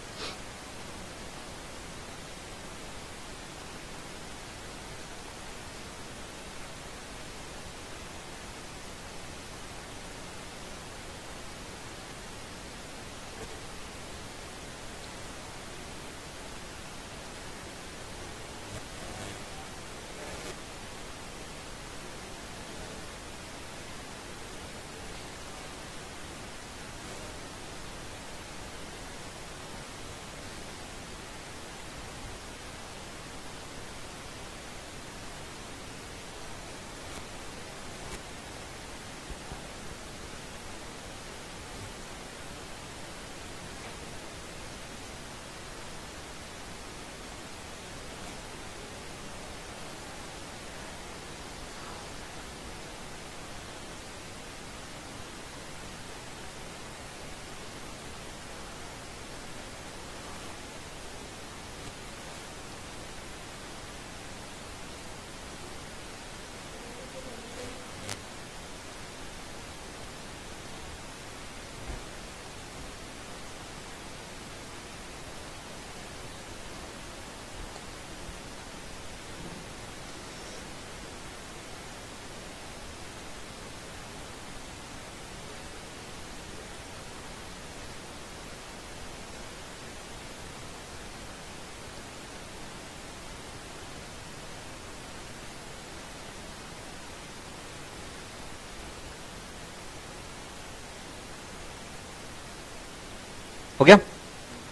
हो गया?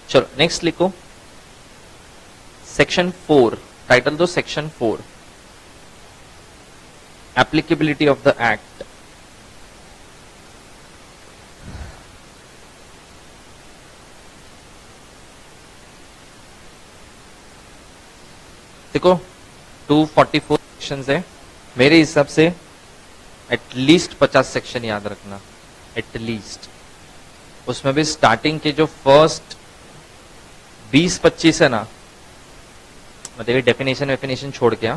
चलो नेक्स्ट लिखो, सेक्शन 4, टाइटल दो section 4, applicability of the act. देखो 244 सेक्शंस है, मेरे हिसाब से एटलीस्ट 50 सेक्शन याद रखना, एटलीस्ट। उसमें भी स्टार्टिंग के जो फर्स्ट 20-25 है ना, मतलब डेफिनेशन छोड़ के,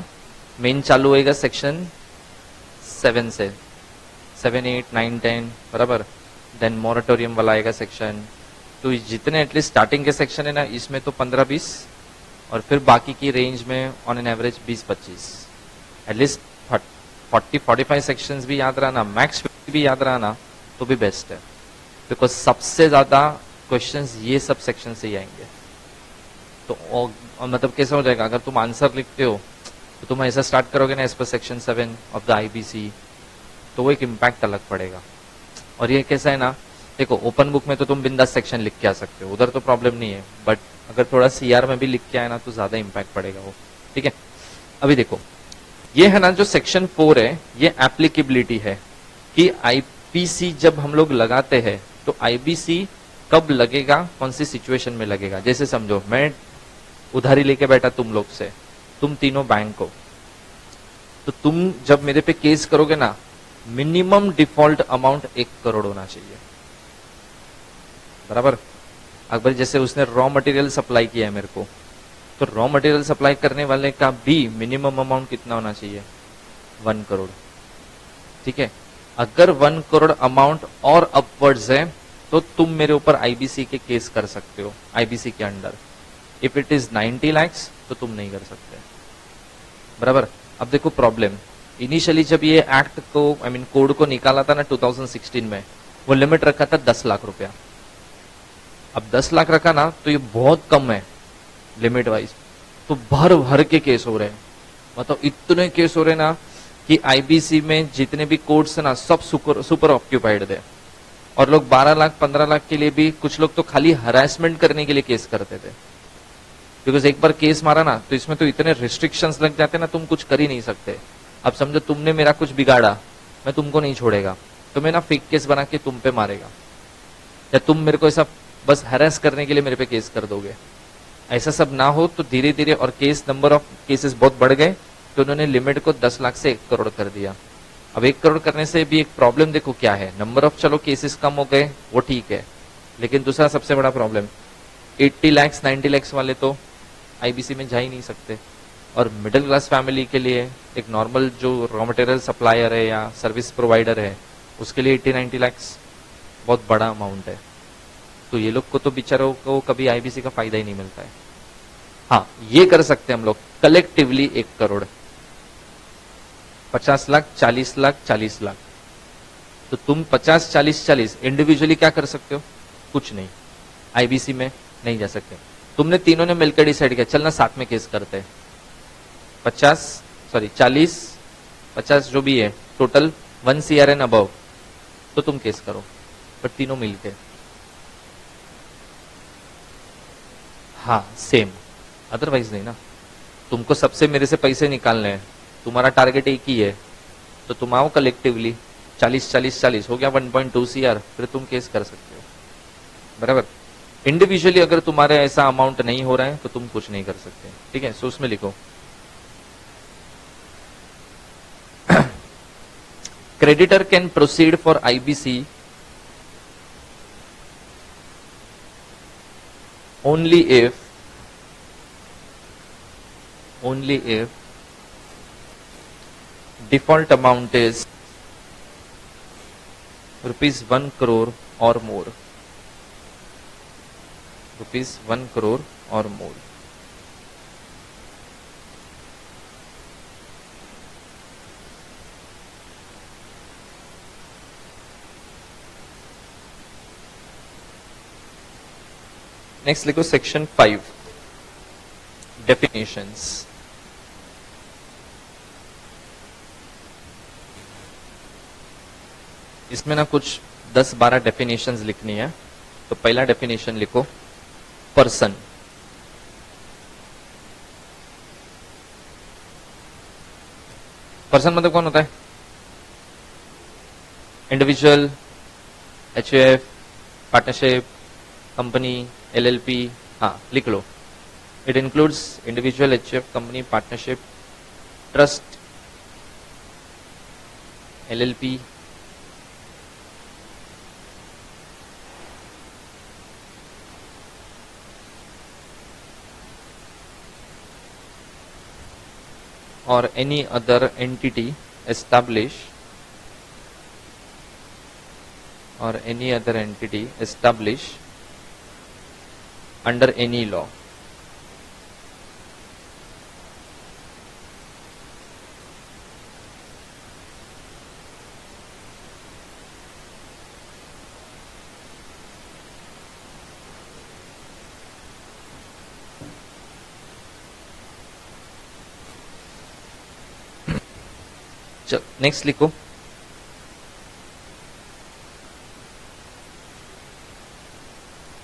मेन चालू होएगा सेक्शन 7 से, 7, 8, 9, 10 बराबर। देन मॉरेटोरियम वाला आएगा सेक्शन। तो जितने एटलीस्ट स्टार्टिंग के सेक्शन है ना, इसमें तो 15-20, और फिर बाकी की रेंज में on an average 20-25, at least 40-45 sections भी याद रहना, मैक्स 50 भी याद रहना तो भी बेस्ट है। बिकॉज सबसे ज्यादा क्वेश्चंस ये सब सेक्शन से ही आएंगे। तो और मतलब कैसा हो जाएगा, अगर तुम आंसर लिखते हो तो तुम ऐसा स्टार्ट करोगे ना as per section 7 of the IBC, तो वो एक इम्पैक्ट अलग पड़ेगा। और ये कैसा है ना, देखो ओपन बुक में तो तुम बिंदास सेक्शन लिख के आ सकते हो, उधर तो प्रॉब्लम नहीं है, बट अगर थोड़ा सीआर में भी लिख के आए ना तो ज्यादा इम्पैक्ट पड़ेगा वो। ठीक है, अभी देखो ये है ना जो सेक्शन 4 है, ये एप्लीकेबिलिटी है कि आईपीसी जब हम लोग लगाते हैं तो आईबीसी कब लगेगा, कौन सी सिचुएशन में लगेगा। जैसे समझो मैं उधारी लेके बैठा तुम लोग से, तुम तीनों बैंक हो, तो तुम जब मेरे पे केस करोगे ना, मिनिमम डिफॉल्ट अमाउंट 1 करोड़ होना चाहिए, बराबर। अकबर जैसे उसने रॉ मटेरियल सप्लाई किया है मेरे को, तो रॉ मटेरियल सप्लाई करने वाले का भी मिनिमम अमाउंट कितना होना चाहिए, 1 करोड़। ठीक है, अगर 1 करोड़ अमाउंट और अपवर्ड्स है तो तुम मेरे ऊपर आईबीसी के केस कर सकते हो आईबीसी के under. If it is 90 lakhs तो तुम नहीं कर सकते, बराबर। अब देखो प्रॉब्लम, इनिशियली जब ये एक्ट को आई मीन कोड को निकाला था ना 2016 में, वो लिमिट रखा था 10 लाख रुपया। अब 10 लाख रखा ना तो ये बहुत कम है लिमिट वाइज, तो भर भर के केस हो रहे हैं, मतलब इतने केस हो रहे ना कि आईबीसी में जितने भी कोर्ट्स है ना सब सुपर ऑक्यूपाइड थे, और लोग 12 लाख 15 लाख के लिए भी, कुछ लोग तो खाली हरासमेंट करने के लिए केस करते थे। बिकॉज एक बार केस मारा ना तो इसमें तो इतने रिस्ट्रिक्शंस लग जाते ना, तुम कुछ कर ही नहीं सकते। अब समझो तुमने मेरा कुछ बिगाड़ा, मैं तुमको नहीं छोड़ेगा, तो मैं ना फेक केस बना के तुम पे मारेगा, या तुम मेरे को ऐसा बस हरास करने के लिए मेरे पे केस कर दोगे। ऐसा सब ना हो, तो धीरे धीरे और केस नंबर ऑफ केसेस बहुत बढ़ गए, तो उन्होंने लिमिट को 10 लाख से 1 करोड़ कर दिया। अब 1 करोड़ करने से भी एक प्रॉब्लम देखो क्या है, नंबर ऑफ चलो केसेस कम हो गए वो ठीक है, लेकिन दूसरा सबसे बड़ा प्रॉब्लम 80 lakhs 90 lakhs वाले तो आईबीसी में जा ही नहीं सकते। और मिडिल क्लास फैमिली के लिए एक नॉर्मल जो रॉ मटेरियल सप्लायर है या सर्विस प्रोवाइडर है, उसके लिए 80-90 lakhs बहुत बड़ा अमाउंट है। तो ये लोग को तो बेचारों को कभी आईबीसी का फायदा ही नहीं मिलता है। हाँ, ये कर सकते हैं हम लोग कलेक्टिवली 1 करोड़, 50 लाख 40 लाख 40 लाख। तो तुम 50 40 40 इंडिविजुअली क्या कर सकते हो, कुछ नहीं, आईबीसी में नहीं जा सकते। तुमने तीनों ने मिलकर डिसाइड किया चलना साथ में केस करते हैं, 40 50 जो भी है टोटल 1 CR एंड अबव, तो तुम केस करो, बट तीनों मिलके। हाँ सेम, अदरवाइज नहीं ना। तुमको सबसे मेरे से पैसे निकालने हैं, तुम्हारा टारगेट एक ही है, तो तुम आओ कलेक्टिवली 40 हो गया 1.2 CR, फिर तुम केस कर सकते हो, बराबर। इंडिविजुअली अगर तुम्हारे ऐसा अमाउंट नहीं हो रहा है तो तुम कुछ नहीं कर सकते। ठीक है, सो उसमें लिखो creditor can proceed for IBC only if default amount is rupees 1 crore or more, rupees 1 crore or more। Next लिखो सेक्शन 5 डेफिनेशंस। इसमें ना कुछ 10-12 डेफिनेशंस लिखनी है। तो पहला डेफिनेशन लिखो पर्सन। पर्सन मतलब कौन होता है, individual, HUF, partnership, company, LLP. हाँ लिख लो, it includes individual, HUF, company, partnership, trust, LLP, or any other entity established under any law। चलो नेक्स्ट लिखो,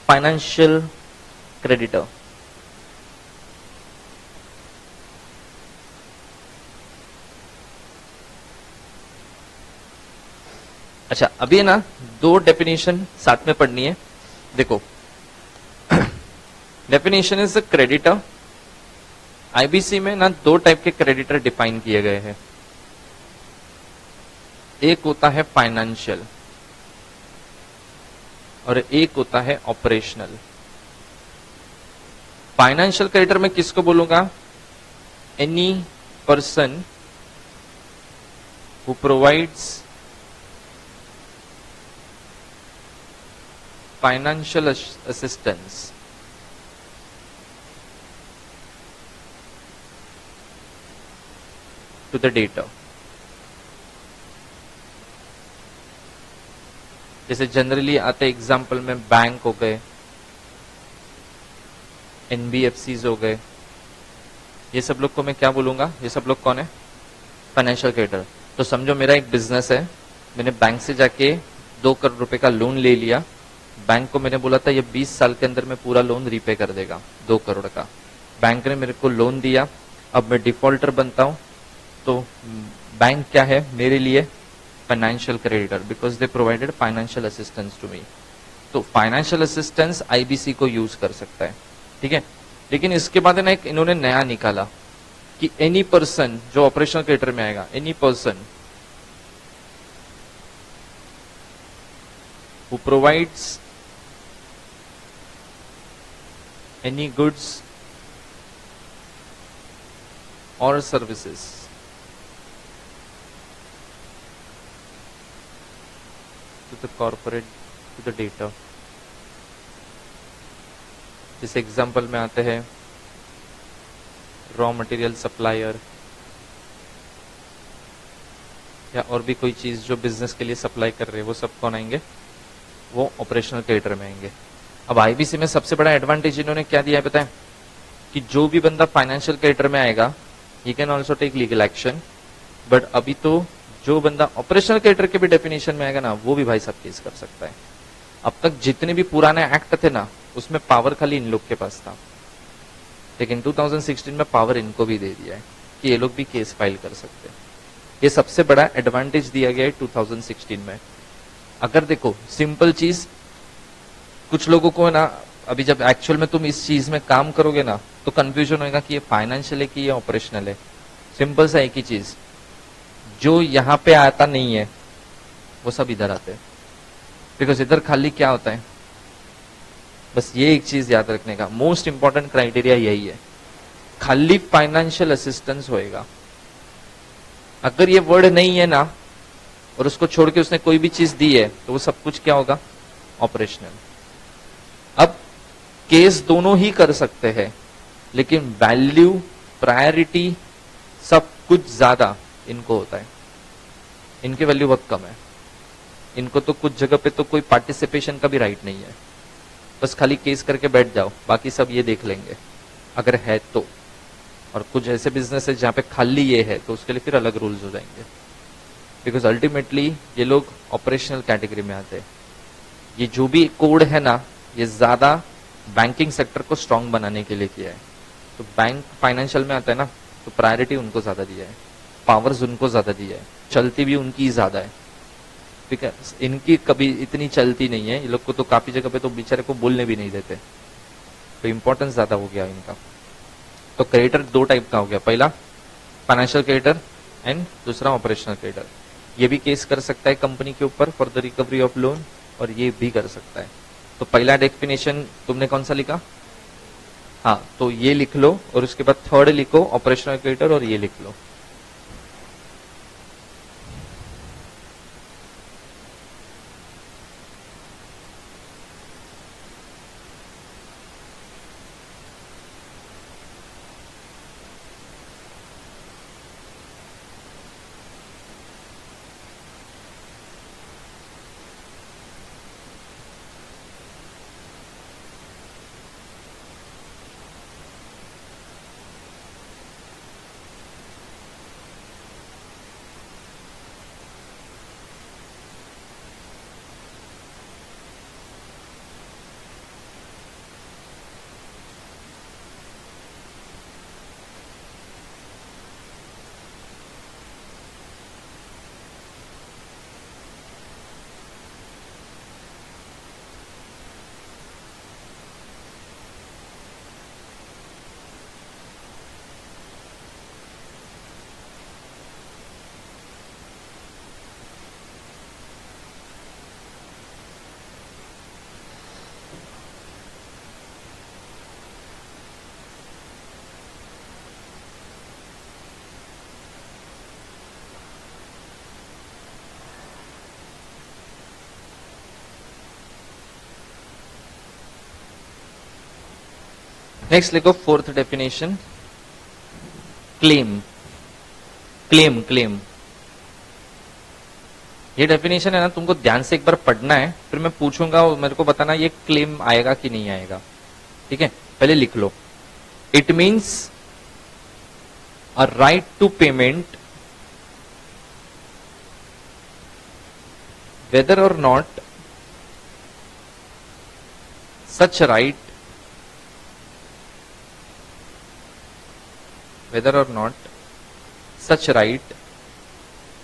फाइनेंशियल क्रेडिटर। अच्छा अभी है ना दो डेफिनेशन साथ में पढ़नी है। देखो डेफिनेशन इज क्रेडिटर। आईबीसी में ना दो टाइप के क्रेडिटर डिफाइन किए गए हैं। एक होता है फाइनेंशियल और एक होता है ऑपरेशनल। फाइनेंशियल क्रेडिटर में किसको बोलूंगा? Any person who provides financial assistance to the debtor। जैसे जनरली आते एग्जाम्पल में बैंक हो गए, एनबीएफसीज हो गए, ये सब लोग को मैं क्या बोलूंगा? ये सब लोग कौन है? Financial creditor. तो समझो मेरा एक बिजनेस है, मैंने बैंक से जाके 2 करोड़ रुपए का लोन ले लिया। बैंक को मैंने बोला था ये 20 साल के अंदर में पूरा लोन रीपे कर देगा 2 करोड़ का। बैंक ने मेरे को लोन दिया, अब मैं डिफॉल्टर बनता हूं, तो बैंक क्या है मेरे लिए? Financial creditor, because they provided financial assistance to me. तो फाइनेंशियल असिस्टेंस आईबीसी को यूज कर सकता है, ठीक है। लेकिन इसके बाद ना एक इन्होंने नया निकाला कि एनी पर्सन जो ऑपरेशनल क्रेडिटर में आएगा, any person who provides any goods or services to the corporate, to the debtor। इस एग्जाम्पल में आते हैं रॉ मटेरियल सप्लायर या और भी कोई चीज जो बिजनेस के लिए सप्लाई कर रहे हैं, वो सब कौन आएंगे? वो ऑपरेशनल क्रेडिटर में आएंगे। अब आईबीसी में सबसे बड़ा एडवांटेज इन्होंने क्या दिया है पता है? कि जो भी बंदा फाइनेंशियल क्रेडिटर में आएगा he can also take legal action, but अभी तो जो बंदा ऑपरेशनल क्रेडिटर के भी डेफिनेशन में आएगा ना, वो भी भाई सब केस कर सकता है। अब तक जितने भी पुराने एक्ट थे ना, उसमें पावर खाली इन लोग के पास था, लेकिन 2016 में पावर इनको भी दे दिया है कि ये लोग भी केस फाइल कर सकते हैं। ये सबसे बड़ा एडवांटेज दिया गया है 2016 में। अगर देखो सिंपल चीज, कुछ लोगों को ना अभी जब एक्चुअल में तुम इस चीज में काम करोगे ना, तो कंफ्यूजन होगा कि ये फाइनेंशियल है कि ये ऑपरेशनल है। सिंपल सा एक ही चीज, जो यहाँ पे आता नहीं है वो सब इधर आते हैं, बिकॉज इधर खाली क्या होता है? बस ये एक चीज याद रखने का, मोस्ट इंपॉर्टेंट क्राइटेरिया यही है, खाली फाइनेंशियल असिस्टेंस होएगा। अगर ये वर्ड नहीं है ना और उसको छोड़ के उसने कोई भी चीज दी है, तो वो सब कुछ क्या होगा? ऑपरेशनल। अब केस दोनों ही कर सकते हैं, लेकिन वैल्यू, प्रायोरिटी सब कुछ ज्यादा इनको होता है। इनकी वैल्यू बहुत कम है। इनको तो कुछ जगह पे तो कोई पार्टिसिपेशन का भी राइट नहीं है, बस खाली केस करके बैठ जाओ, बाकी सब ये देख लेंगे अगर है तो। और कुछ ऐसे बिजनेस है जहां पे खाली ये है, तो उसके लिए फिर अलग रूल्स हो जाएंगे, बिकॉज अल्टीमेटली ये लोग ऑपरेशनल कैटेगरी में आते हैं। ये जो भी कोड है ना, ये ज्यादा बैंकिंग सेक्टर को स्ट्रांग बनाने के लिए किया है। तो बैंक फाइनेंशियल में आता है ना, तो प्रायोरिटी उनको ज्यादा दिया है, पावर्स उनको ज्यादा दिया है, चलती भी उनकी ज्यादा है, ठीक है। इनकी कभी इतनी चलती नहीं है, ये लोग को तो काफी जगह पे तो बेचारे को बोलने भी नहीं देते, तो इंपॉर्टेंस ज्यादा हो गया इनका। तो क्रेडिटर दो टाइप का हो गया, पहला फाइनेंशियल क्रेडिटर एंड दूसरा ऑपरेशनल क्रेडिटर। ये भी केस कर सकता है कंपनी के ऊपर for the recovery of loan, और ये भी कर सकता है। तो पहला डेफिनेशन तुमने कौन सा लिखा? हाँ, तो ये लिख लो, और उसके बाद थर्ड लिखो ऑपरेशनल क्रेडिटर, और ये लिख लो। नेक्स्ट लिखो fourth definition, claim. Claim claim ये डेफिनेशन है ना, तुमको ध्यान से एक बार पढ़ना है, फिर मैं पूछूंगा और मेरे को बताना ये क्लेम आएगा कि नहीं आएगा। ठीक है, पहले लिख लो। It means a right to payment whether or not such right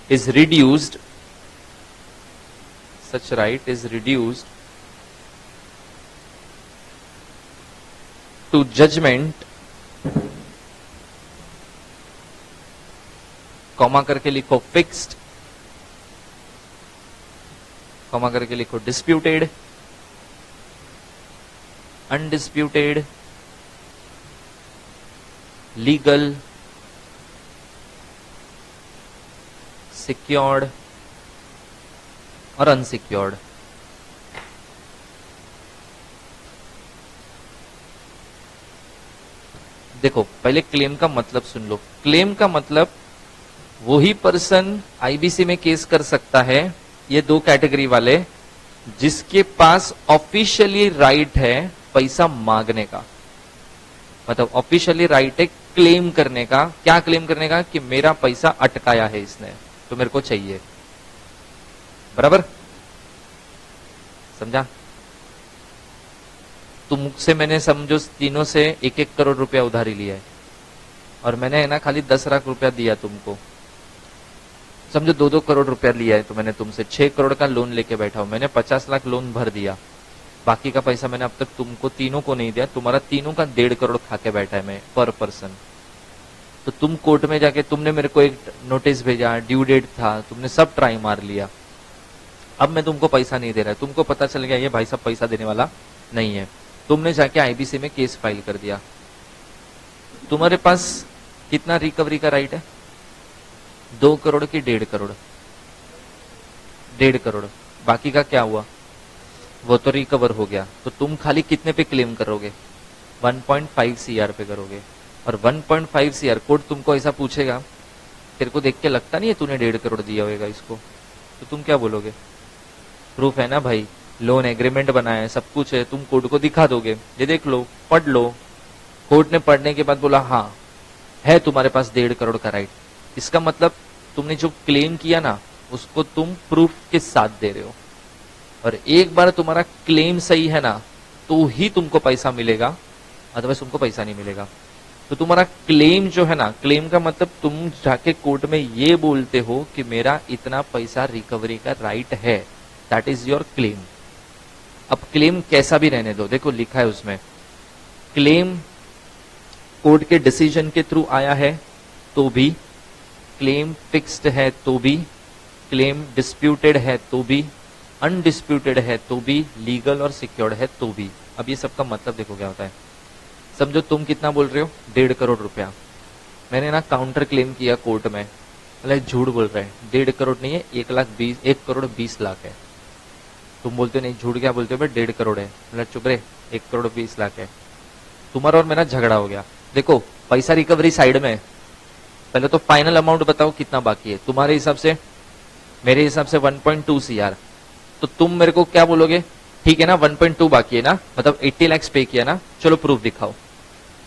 is reduced to judgment, comma करके लिखो फिक्स्ड, कॉमा करके लिखो डिस्प्यूटेड, अनडिस्प्यूटेड, लीगल, सिक्योर्ड और अनसिक्योर्ड। देखो पहले क्लेम का मतलब सुन लो। क्लेम का मतलब वही पर्सन आईबीसी में केस कर सकता है, ये दो कैटेगरी वाले, जिसके पास ऑफिशियली राइट है पैसा मांगने का, मतलब ऑफिशियली राइट है क्लेम करने का। क्या क्लेम करने का? कि मेरा पैसा अटकाया है इसने, तो मेरे को चाहिए। बराबर समझा? तो मुझसे मैंने समझो तीनों से 1-1 करोड़ रुपया उधारी लिया है, और मैंने है ना खाली 10 लाख रुपया दिया तुमको। समझो 2-2 करोड़ रुपया लिया है, तो मैंने तुमसे 6 करोड़ का लोन लेके बैठा हूं। मैंने 50 लाख लोन भर दिया, बाकी का पैसा मैंने अब तक तुमको तीनों को नहीं दिया। तुम्हारा तीनों का 1.5 करोड़ खा के बैठा है मैं पर पर्सन। तो तुम कोर्ट में जाके तुमने मेरे को एक नोटिस भेजा, ड्यू डेट था, तुमने सब ट्राई मार लिया। अब मैं तुमको पैसा नहीं दे रहा है, तुमको पता चल गया ये भाई साहब पैसा देने वाला नहीं है। तुमने जाके आईबीसी में केस फाइल कर दिया। तुम्हारे पास कितना रिकवरी का राइट है? 2 करोड़ की 1.5 करोड़, 1.5 करोड़। बाकी का क्या हुआ? वो तो रिकवर हो गया। तो तुम खाली कितने पे क्लेम करोगे? 1.5 सीआर पे करोगे। और 1.5 सीआर कोर्ट तुमको ऐसा पूछेगा, तेरे को देख के लगता नहीं है तूने 1.5 करोड़ दिया होगा इसको, तो तुम क्या बोलोगे? प्रूफ है ना भाई, लोन एग्रीमेंट बनाया है, सब कुछ है, तुम कोर्ट को दिखा दोगे, ये देख लो, पढ़ लो। कोर्ट ने पढ़ने के बाद बोला हाँ है तुम्हारे पास 1.5 करोड़ का राइट, इसका मतलब तुमने जो क्लेम किया ना उसको तुम प्रूफ के साथ दे रहे हो। और एक बार तुम्हारा क्लेम सही है ना तो ही तुमको पैसा मिलेगा, अदरवाइज तुमको पैसा नहीं मिलेगा। तो तुम्हारा क्लेम जो है ना, क्लेम का मतलब तुम जाके कोर्ट में ये बोलते हो कि मेरा इतना पैसा रिकवरी का राइट है, दैट इज योर क्लेम। अब क्लेम कैसा भी रहने दो, देखो लिखा है उसमें, क्लेम कोर्ट के डिसीजन के थ्रू आया है तो भी, क्लेम फिक्स्ड है तो भी, क्लेम डिस्प्यूटेड है तो भी, अनडिस्प्यूटेड है तो भी, लीगल और सिक्योर्ड है तो भी। अब ये सबका मतलब देखो क्या होता है। समझो तुम कितना बोल रहे हो? 1.5 करोड़ रुपया। मैंने ना काउंटर क्लेम किया कोर्ट में, मतलब झूठ बोल रहे हैं, 1.5 करोड़ नहीं है, 1 करोड़ 20 लाख है। तुम बोलते नहीं, झूठ क्या बोलते हो भाई, 1.5 करोड़ है। मतलब चुप रहे, 1 करोड़ 20 लाख है। तुम्हारा और मेरा झगड़ा हो गया। देखो पैसा रिकवरी साइड में, पहले तो फाइनल अमाउंट बताओ कितना बाकी है तुम्हारे हिसाब से। मेरे हिसाब से 1.2 सीआर। तो तुम मेरे को क्या बोलोगे? ठीक है ना, 1.2 बाकी है ना, मतलब 80 लाख पे किया ना, चलो प्रूफ दिखाओ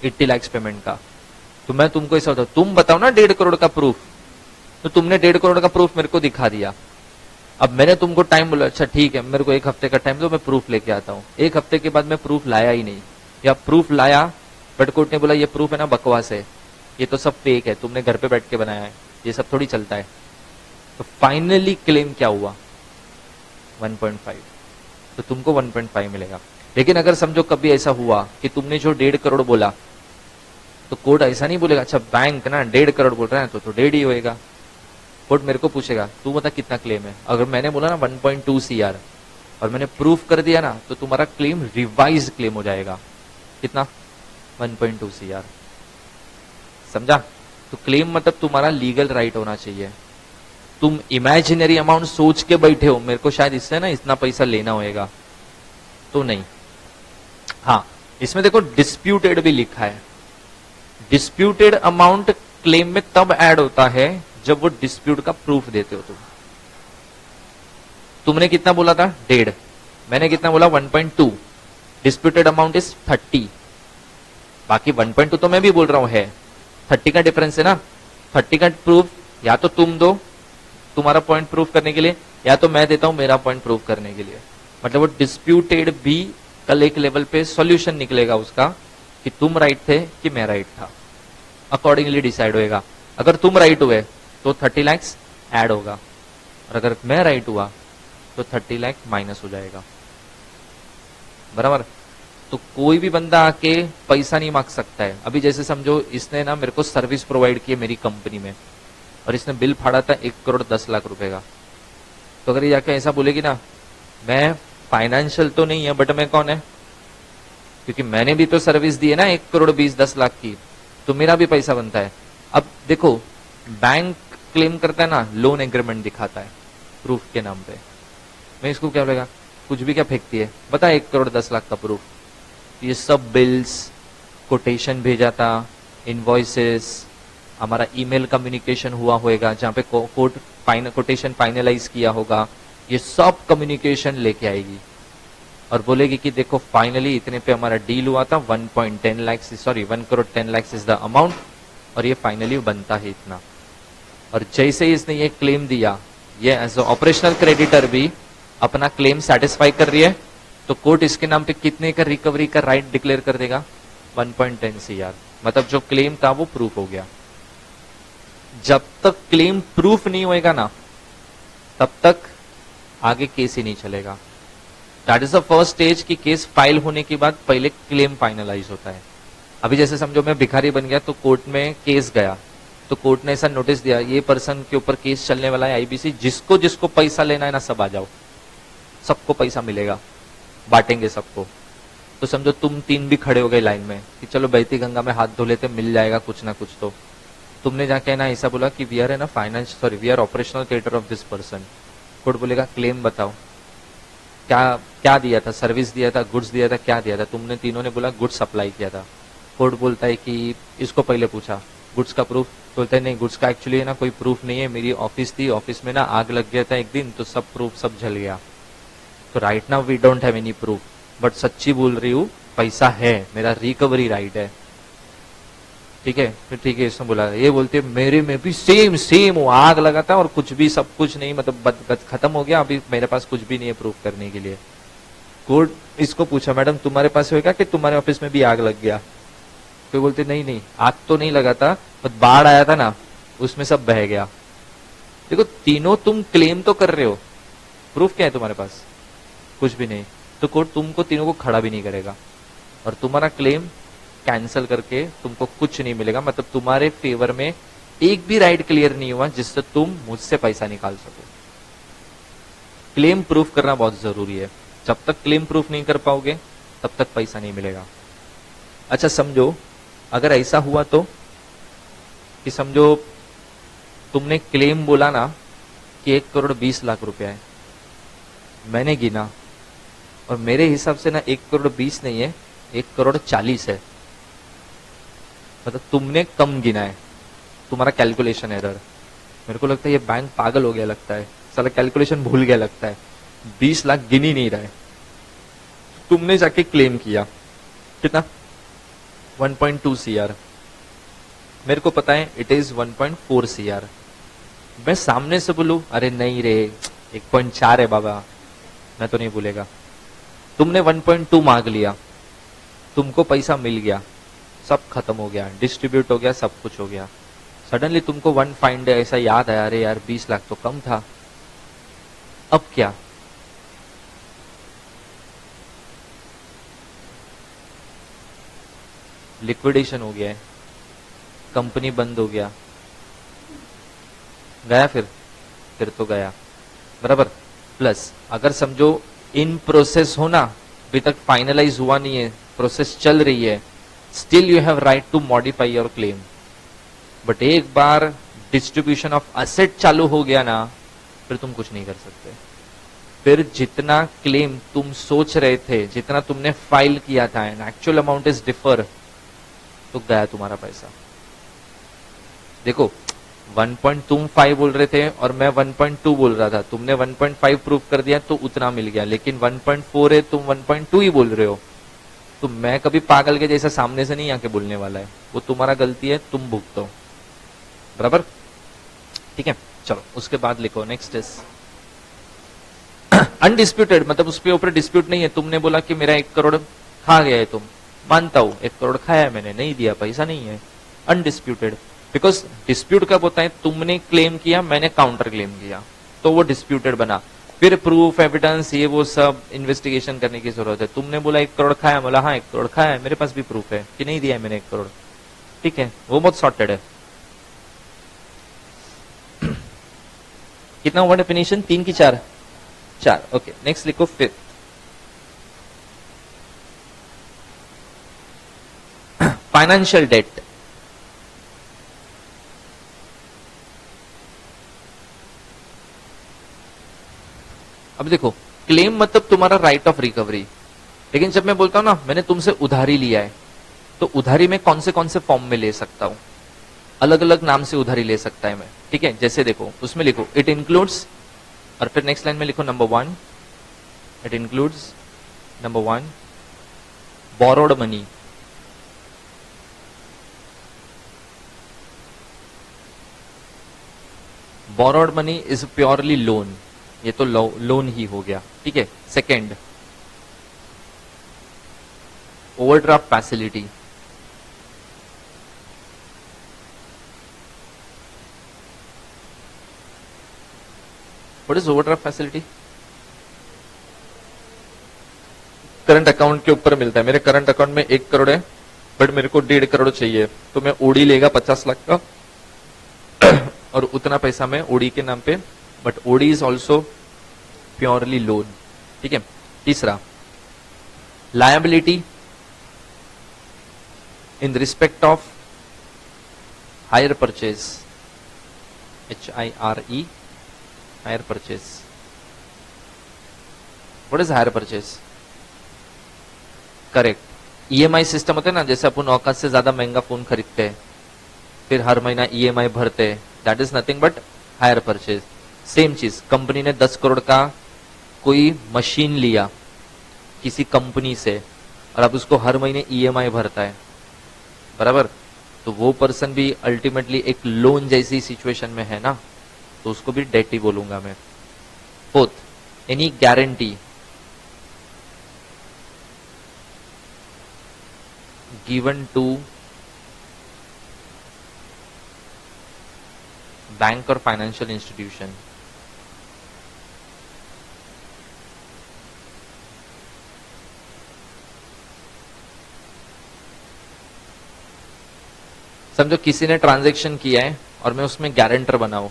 80 लाख पेमेंट का। तो मैं तुमको ऐसा बताऊं, तुम बताओ ना 1.5 करोड़ का प्रूफ। तो तुमने 1.5 करोड़ का प्रूफ मेरे को दिखा दिया। अब मैंने तुमको टाइम बोला, अच्छा ठीक है मेरे को 1 हफ्ते का टाइम दो, मैं प्रूफ लेके आता हूँ। 1 हफ्ते के बाद मैं प्रूफ लाया ही नहीं, या प्रूफ लाया बट कोर्ट ने बोला ये प्रूफ है ना बकवास है, ये तो सब फेक है, तुमने घर पे बैठ के बनाया है, ये सब थोड़ी चलता है। तो फाइनली क्लेम क्या हुआ? 1.5। तो तुमको 1.5 मिलेगा। लेकिन अगर समझो कभी ऐसा हुआ कि तुमने जो 1.5 करोड़ बोला, तो कोर्ट ऐसा नहीं बोलेगा अच्छा बैंक ना 1.5 करोड़ बोल रहा है तो 1.5 ही होएगा। कोर्ट मेरे को पूछेगा तू बता कितना क्लेम है। अगर मैंने बोला ना 1.2 सीआर और मैंने प्रूफ कर दिया ना, तो तुम्हारा क्लेम रिवाइज क्लेम हो जाएगा। कितना? 1.2 सीआर। समझा? तो क्लेम मतलब तुम्हारा लीगल राइट होना चाहिए। तुम इमेजिनरी अमाउंट सोच के बैठे हो, मेरे को शायद इससे ना इतना पैसा लेना होएगा, तो नहीं। हाँ इसमें देखो डिस्प्यूटेड भी लिखा है। डिस्प्यूटेड अमाउंट क्लेम में तब ऐड होता है जब वो डिस्प्यूट का प्रूफ देते हो तुमने कितना बोला था 1.5, मैंने कितना बोला 1.2, डिस्प्यूटेड अमाउंट इज 30, बाकी 1.2 तो मैं भी बोल रहा हूं है, 30 का डिफरेंस है ना। 30 का प्रूफ या तो तुम दो तुम्हारा पॉइंट प्रूफ करने के लिए, या तो मैं देता हूं मेरा पॉइंट प्रूफ करने के लिए। मतलब वो डिस्प्यूटेड भी कल एक लेवल पे सॉल्यूशन निकलेगा उसका कि तुम राइट थे कि मैं राइट था, अकॉर्डिंगली डिसाइड होएगा। अगर तुम राइट हुए तो 30 लाख ऐड होगा, और अगर मैं राइट हुआ तो 30 लाख माइनस हो जाएगा, बराबर। तो कोई भी बंदा आके पैसा नहीं मांग सकता है। अभी जैसे समझो इसने ना मेरे को सर्विस प्रोवाइड की है मेरी कंपनी में, और इसने बिल फाड़ा था 1,10,00,000 रुपए का। तो अगर ये जाके ऐसा बोलेगी ना, मैं फाइनेंशियल तो नहीं है बट मैं कौन है, क्योंकि मैंने भी तो सर्विस दी है ना 1,20,10,00,000 की, तो मेरा भी पैसा बनता है। अब देखो बैंक क्लेम करता है ना, लोन एग्रीमेंट दिखाता है प्रूफ के नाम पे, मैं इसको क्या बोलेगा, कुछ भी क्या फेंकती है, बता 1,10,00,000 का प्रूफ। ये सब बिल्स, कोटेशन भेजा था, इनवॉइसेस, हमारा ईमेल कम्युनिकेशन हुआ होएगा जहां पे कोटेशन फाइनलाइज किया होगा, ये सब कम्युनिकेशन लेके आएगी और बोलेगी कि देखो फाइनली इतने पे हमारा डील हुआ था, 1.10 lakh, sorry 1,10 lakh is the amount, और ये फाइनली बनता है इतना। और जैसे ही इसने ये क्लेम दिया, ये एज ऑपरेशनल क्रेडिटर भी अपना क्लेम सेटिस्फाई कर रही है, तो कोर्ट इसके नाम पे कितने का रिकवरी का राइट डिक्लेयर कर देगा, 1.10 CR। मतलब जो क्लेम था वो प्रूफ हो गया। जब तक क्लेम प्रूफ नहीं होएगा ना, तब तक आगे केस ही नहीं चलेगा। That is the first stage कि केस फाइल होने के बाद पहले क्लेम फाइनलाइज होता है। अभी जैसे समझो मैं भिखारी बन गया, तो कोर्ट में केस गया, तो कोर्ट ने ऐसा नोटिस दिया, ये पर्सन के ऊपर केस चलने वाला है IBC, जिसको जिसको पैसा लेना है ना सब आ जाओ, सबको पैसा मिलेगा, बांटेंगे सबको। तो समझो तुम 3 भी खड़े हो गए लाइन में कि चलो बहती गंगा में हाथ धो लेते, मिल जाएगा कुछ ना कुछ। तो तुमने जाके ना ऐसा बोला कि वी आर ना finance, sorry we are operational creditor of this person. Court बोलेगा क्लेम बताओ, क्या क्या दिया था, सर्विस दिया था, गुड्स दिया था, क्या दिया था। तुमने तीनों ने बोला गुड्स सप्लाई किया था। कोर्ट बोलता है कि इसको पहले पूछा गुड्स का प्रूफ, बोलते हैं नहीं गुड्स का एक्चुअली है ना कोई प्रूफ नहीं है, मेरी ऑफिस थी, ऑफिस में ना आग लग गया था एक दिन, तो सब प्रूफ सब जल गया, तो right now we don't have any proof, but सच्ची बोल रही हूँ, पैसा है, मेरा रिकवरी राइट है। ठीक है, फिर ठीक है, इसने बोला, ये बोलते मेरे में भी सेम सेम वो आग लगा था और कुछ भी सब कुछ नहीं, मतलब खत्म हो गया, अभी मेरे पास कुछ भी नहीं है प्रूफ करने के लिए। कोर्ट इसको पूछा मैडम तुम्हारे पास होगा कि तुम्हारे ऑफिस में भी आग लग गया, तो बोलते नहीं नहीं आग तो नहीं लगा था, बट बाढ़ आया था ना उसमें सब बह गया। देखो तीनों तुम क्लेम तो कर रहे हो, प्रूफ क्या है तुम्हारे पास, कुछ भी नहीं, तो कोर्ट तुमको तीनों को खड़ा भी नहीं करेगा और तुम्हारा क्लेम कैंसिल करके तुमको कुछ नहीं मिलेगा। मतलब तुम्हारे फेवर में एक भी राइट क्लियर नहीं हुआ जिससे तुम मुझसे पैसा निकाल सको। क्लेम प्रूफ करना बहुत जरूरी है, जब तक क्लेम प्रूफ नहीं कर पाओगे तब तक पैसा नहीं मिलेगा। अच्छा समझो अगर ऐसा हुआ तो कि समझो तुमने क्लेम बोला ना कि 1,20,00,000 रुपया है, मैंने गिना और मेरे हिसाब से ना 1,20,00,000 नहीं है, 1,40,00,000 है, मतलब तुमने कम गिना है, तुम्हारा कैलकुलेशन एरर। मेरे को लगता है ये बैंक पागल हो गया लगता है, साला कैलकुलेशन भूल गया लगता है, 20 लाख गिन ही नहीं रहा है। तुमने जाके क्लेम किया कितना, 1.2 CR, मेरे को पता है इट इज 1.4 CR। मैं सामने से बोलूं अरे नहीं रे 1.4 है बाबा, मैं तो नहीं भूलेगा। तुमने 1.2 मांग लिया, तुमको पैसा मिल गया, सब खत्म हो गया, डिस्ट्रीब्यूट हो गया, सब कुछ हो गया। सडनली तुमको वन फाइंड ऐसा याद आया, अरे यार 20 लाख तो कम था, अब क्या? लिक्विडेशन हो गया है, कंपनी बंद हो गया, गया फिर तो गया, बराबर। प्लस अगर समझो इन प्रोसेस होना, अभी तक फाइनलाइज हुआ नहीं है, प्रोसेस चल रही है, still you have right to modify your claim. But एक बार डिस्ट्रीब्यूशन ऑफ असेट चालू हो गया ना, फिर तुम कुछ नहीं कर सकते। फिर जितना क्लेम तुम सोच रहे थे, जितना तुमने फाइल किया था and actual amount is differ, तो गया तुम्हारा पैसा। देखो 1.25 बोल रहे थे और मैं 1.2 बोल रहा था, तुमने 1.5 प्रूव कर दिया तो उतना मिल गया, लेकिन 1.4 है, तुम 1.2 ही बोल रहे हो, तो मैं कभी पागल के जैसा सामने से नहीं आके बोलने वाला है, वो तुम्हारा गलती है, तुम भुगतो, बराबर। ठीक है, चलो उसके बाद लिखो नेक्स्ट इज अनडिस्प्यूटेड, मतलब उसके ऊपर डिस्प्यूट नहीं है। तुमने बोला कि मेरा 1 करोड़ खा गया है, तुम मानता हूं 1 करोड़ खाया मैंने, नहीं दिया, पैसा नहीं है, अनडिस्प्यूटेड। बिकॉज डिस्प्यूट कब होता है, तुमने क्लेम किया, मैंने काउंटर क्लेम किया, तो वो डिस्प्यूटेड बना। फिर प्रूफ एविडेंस ये वो सब इन्वेस्टिगेशन करने की जरूरत है। तुमने बोला 1 करोड़ खाया, बोला हाँ 1 करोड़ खाया है, मेरे पास भी प्रूफ है कि नहीं दिया है मैंने 1 करोड़, ठीक है, वो बहुत सॉर्टेड है। कितना हुआ डेफिनेशन, 3 की 4? 4, ओके। नेक्स्ट लिखो फिफ्थ, फाइनेंशियल डेट। अब देखो क्लेम मतलब तुम्हारा राइट ऑफ रिकवरी, लेकिन जब मैं बोलता हूं ना मैंने तुमसे उधारी लिया है, तो उधारी में कौन से फॉर्म में ले सकता हूं, अलग अलग नाम से उधारी ले सकता है मैं, ठीक है। जैसे देखो उसमें लिखो इट इंक्लूड्स, और फिर नेक्स्ट लाइन में लिखो number 1, it includes number 1 borrowed money, borrowed money is purely loan, ये तो लोन ही हो गया, ठीक है। Second overdraft facility, what is overdraft facility? Current account के ऊपर मिलता है, मेरे करंट अकाउंट में 1 करोड़ है बट मेरे को 1.5 करोड़ चाहिए, तो मैं ओडी लेगा 50 लाख का और उतना पैसा मैं ओडी के नाम पे, but OD is also purely loan, ठीक है। तीसरा liability in respect of hire purchase, HIRE, hire purchase. What is hire purchase? Correct, EMI system होता है ना, जैसे अपन औकात से ज्यादा महंगा फोन खरीदते हैं, फिर हर महीना EMI भरते हैं, that is nothing but hire purchase. Same चीज, कंपनी ने 10 करोड़ का कोई मशीन लिया किसी कंपनी से और अब उसको हर महीने EMI भरता है, बराबर, तो वो पर्सन भी अल्टीमेटली एक लोन जैसी सिचुएशन में है ना, तो उसको भी डेट ही बोलूंगा मैं। Fourth any guarantee given to bank और फाइनेंशियल इंस्टीट्यूशन। समझो किसी ने ट्रांजैक्शन किया है और मैं उसमें गारंटर बनाऊं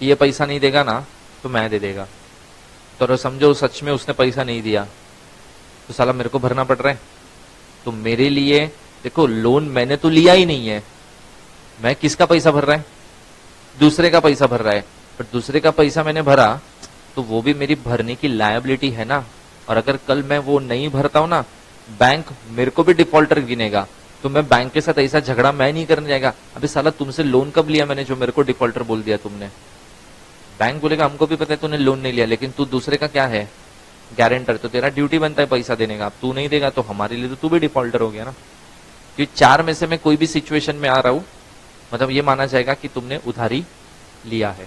कि ये पैसा नहीं देगा ना तो मैं दे देगा, तो समझो सच में उसने पैसा नहीं दिया तो साला मेरे को भरना पड़ रहा है। तो मेरे लिए देखो लोन मैंने तो लिया ही नहीं है, मैं किसका पैसा भर रहा है, दूसरे का पैसा भर रहा है, पर दूसरे का पैसा मैंने भरा तो वो भी मेरी भरने की लायबिलिटी है ना, और अगर कल मैं वो नहीं भरता हूं ना, बैंक मेरे को भी डिफॉल्टर गिनेगा, तो मैं बैंक के साथ ऐसा झगड़ा मैं नहीं करने जाएगा, अभी साला तुमसे लोन कब लिया मैंने जो मेरे को डिफॉल्टर बोल दिया तुमने। बैंक बोलेगा हमको भी पता है तूने लोन नहीं लिया, लेकिन तू दूसरे का क्या है, गारंटर, तो तेरा ड्यूटी बनता है पैसा देने का, तू नहीं देगा तो हमारे लिए तो तू भी डिफॉल्टर हो गया ना। क्योंकि 4 में से मैं कोई भी सिचुएशन में आ रहा हूं, मतलब ये माना जाएगा कि तुमने उधारी लिया है,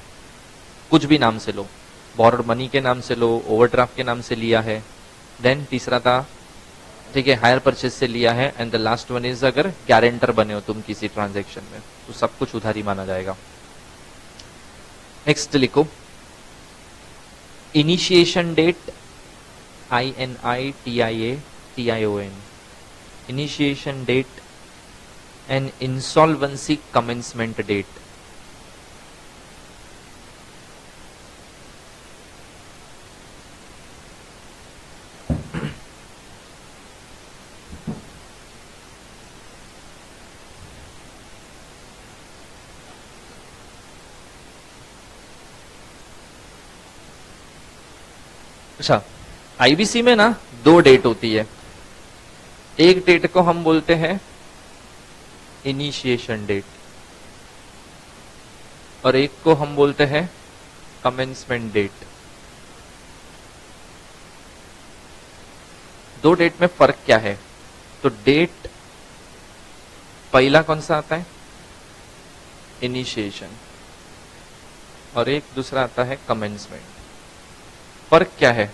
कुछ भी नाम से लो, बोरोड मनी के नाम से लो, ओवरड्राफ्ट के नाम से लिया है, देन तीसरा था ठीक है हायर परचेज से लिया है, and the last one is अगर गारंटर बने हो तुम किसी ट्रांजैक्शन में तो सब कुछ उधारी माना जाएगा। नेक्स्ट लिखो initiation date, INITIATION, initiation date and insolvency commencement date। अच्छा, आईबीसी में ना 2 डेट होती है। एक डेट को हम बोलते हैं इनिशिएशन डेट और एक को हम बोलते हैं कमेंसमेंट डेट। 2 डेट में फर्क क्या है? तो डेट पहला कौन सा आता है? इनिशिएशन, और एक दूसरा आता है कमेंसमेंट। फर्क क्या है?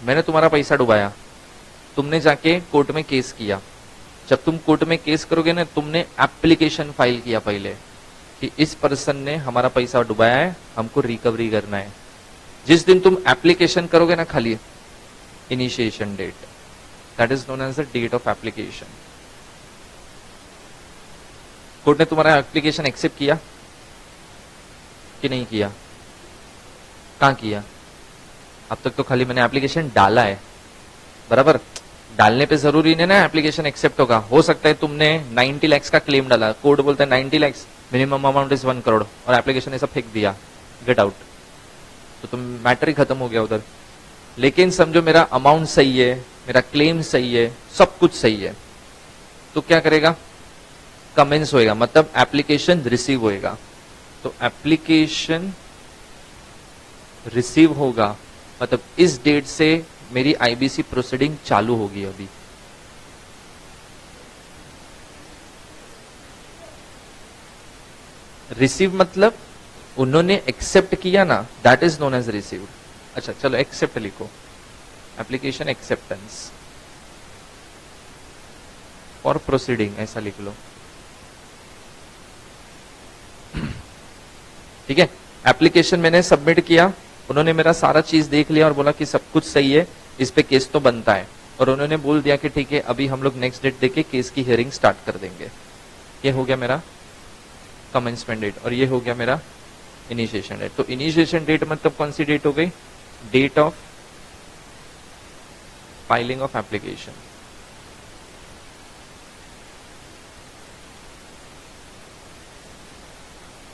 मैंने तुम्हारा पैसा डुबाया, तुमने जाके कोर्ट में केस किया। जब तुम कोर्ट में केस करोगे ना, तुमने एप्लीकेशन फाइल किया पहले कि इस पर्सन ने हमारा पैसा डुबाया है, हमको रिकवरी करना है। जिस दिन तुम एप्लीकेशन करोगे ना, खाली initiation date, that is known as the date of application. Court ने तुम्हारा एप्लीकेशन एक्सेप्ट किया कि नहीं किया? कहां किया? अब तक तो खाली मैंने एप्लीकेशन डाला है, बराबर। डालने पे जरूरी नहीं ना एप्लीकेशन एक्सेप्ट होगा। हो सकता है तुमने 90 लाख का क्लेम डाला, कोर्ट बोलता है 90 lakh, minimum amount is 1 crore, और एप्लीकेशन ऐसा फेंक दिया, गेट आउट, तो तुम मैटर ही खत्म हो गया उधर। लेकिन समझो मेरा अमाउंट सही है, मेरा क्लेम सही है, सब कुछ सही है, तो क्या करेगा? कमेंस होएगा, मतलब एप्लीकेशन रिसीव होएगा। तो एप्लीकेशन रिसीव होगा मतलब इस डेट से मेरी आईबीसी प्रोसीडिंग चालू होगी। अभी रिसीव मतलब उन्होंने एक्सेप्ट किया ना, that is known as received. अच्छा चलो एक्सेप्ट लिखो, एप्लीकेशन एक्सेप्टेंस फॉर प्रोसीडिंग, ऐसा लिख लो। ठीक है, एप्लीकेशन मैंने सबमिट किया, उन्होंने मेरा सारा चीज देख लिया और बोला कि सब कुछ सही है, इस पे केस तो बनता है, और उन्होंने बोल दिया कि ठीक है अभी हम लोग नेक्स्ट डेट देके केस की हियरिंग स्टार्ट कर देंगे। ये हो गया मेरा कमेंसमेंट डेट और ये हो गया मेरा इनिशिएशन डेट। तो इनिशिएशन डेट मतलब कौन सी डेट हो गई? Date of filing of application.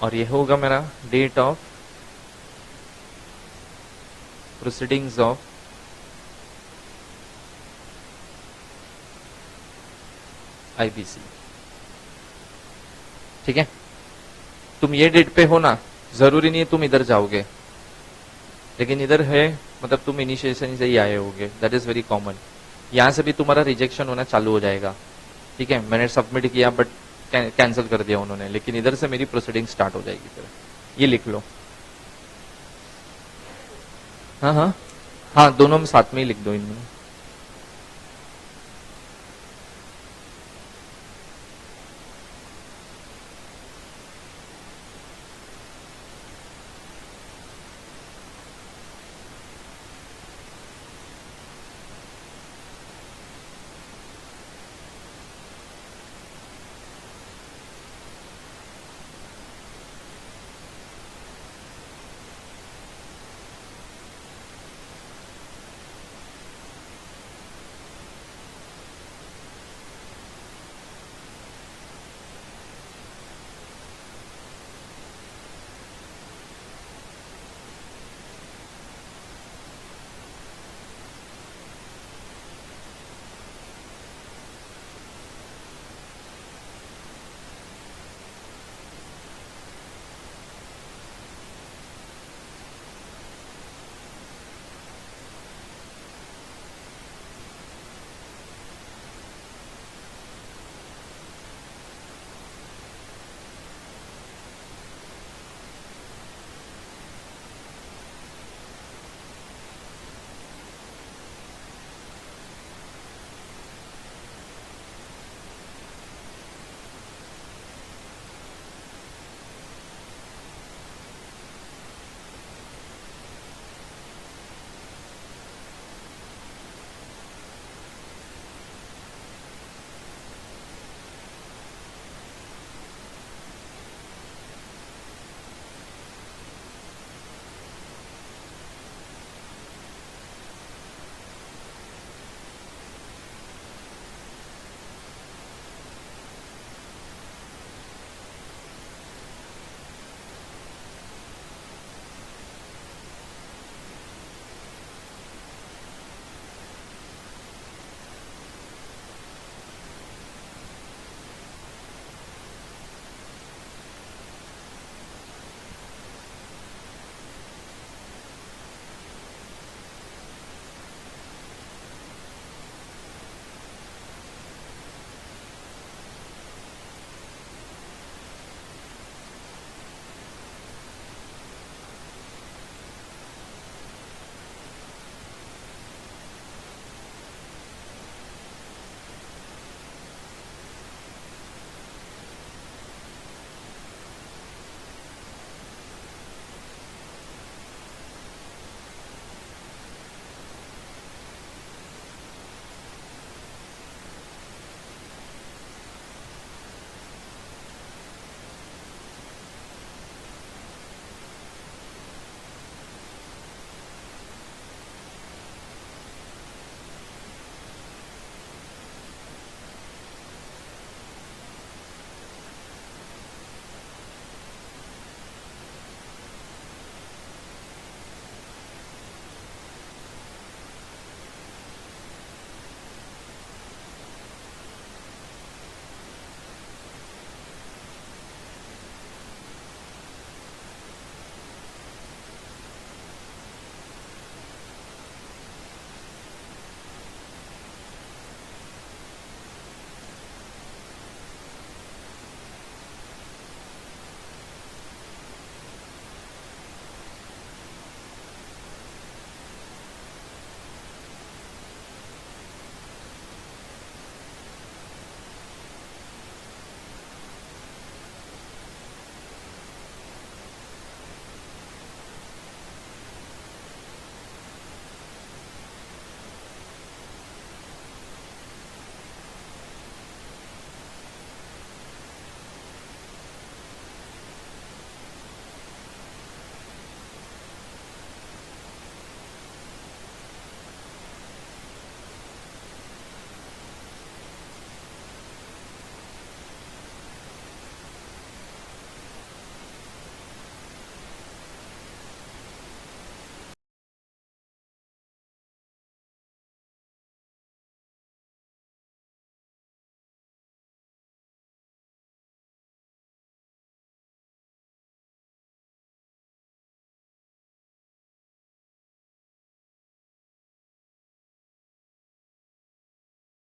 और ये होगा मेरा date of proceedings of IBC. ठीक है, तुम ये डेट पे हो ना, जरूरी नहीं है तुम इधर जाओगे, लेकिन इधर है मतलब तुम इनिशिएशन से ही आए होगे, दैट इज वेरी कॉमन। यहां से भी तुम्हारा रिजेक्शन होना चालू हो जाएगा। ठीक है, मैंने सबमिट किया बट कैंसिल कर दिया उन्होंने, लेकिन इधर से मेरी प्रोसीडिंग स्टार्ट हो जाएगी। फिर ये लिख लो। हाँ हाँ हाँ, दोनों में साथ में ही लिख दो इनमें।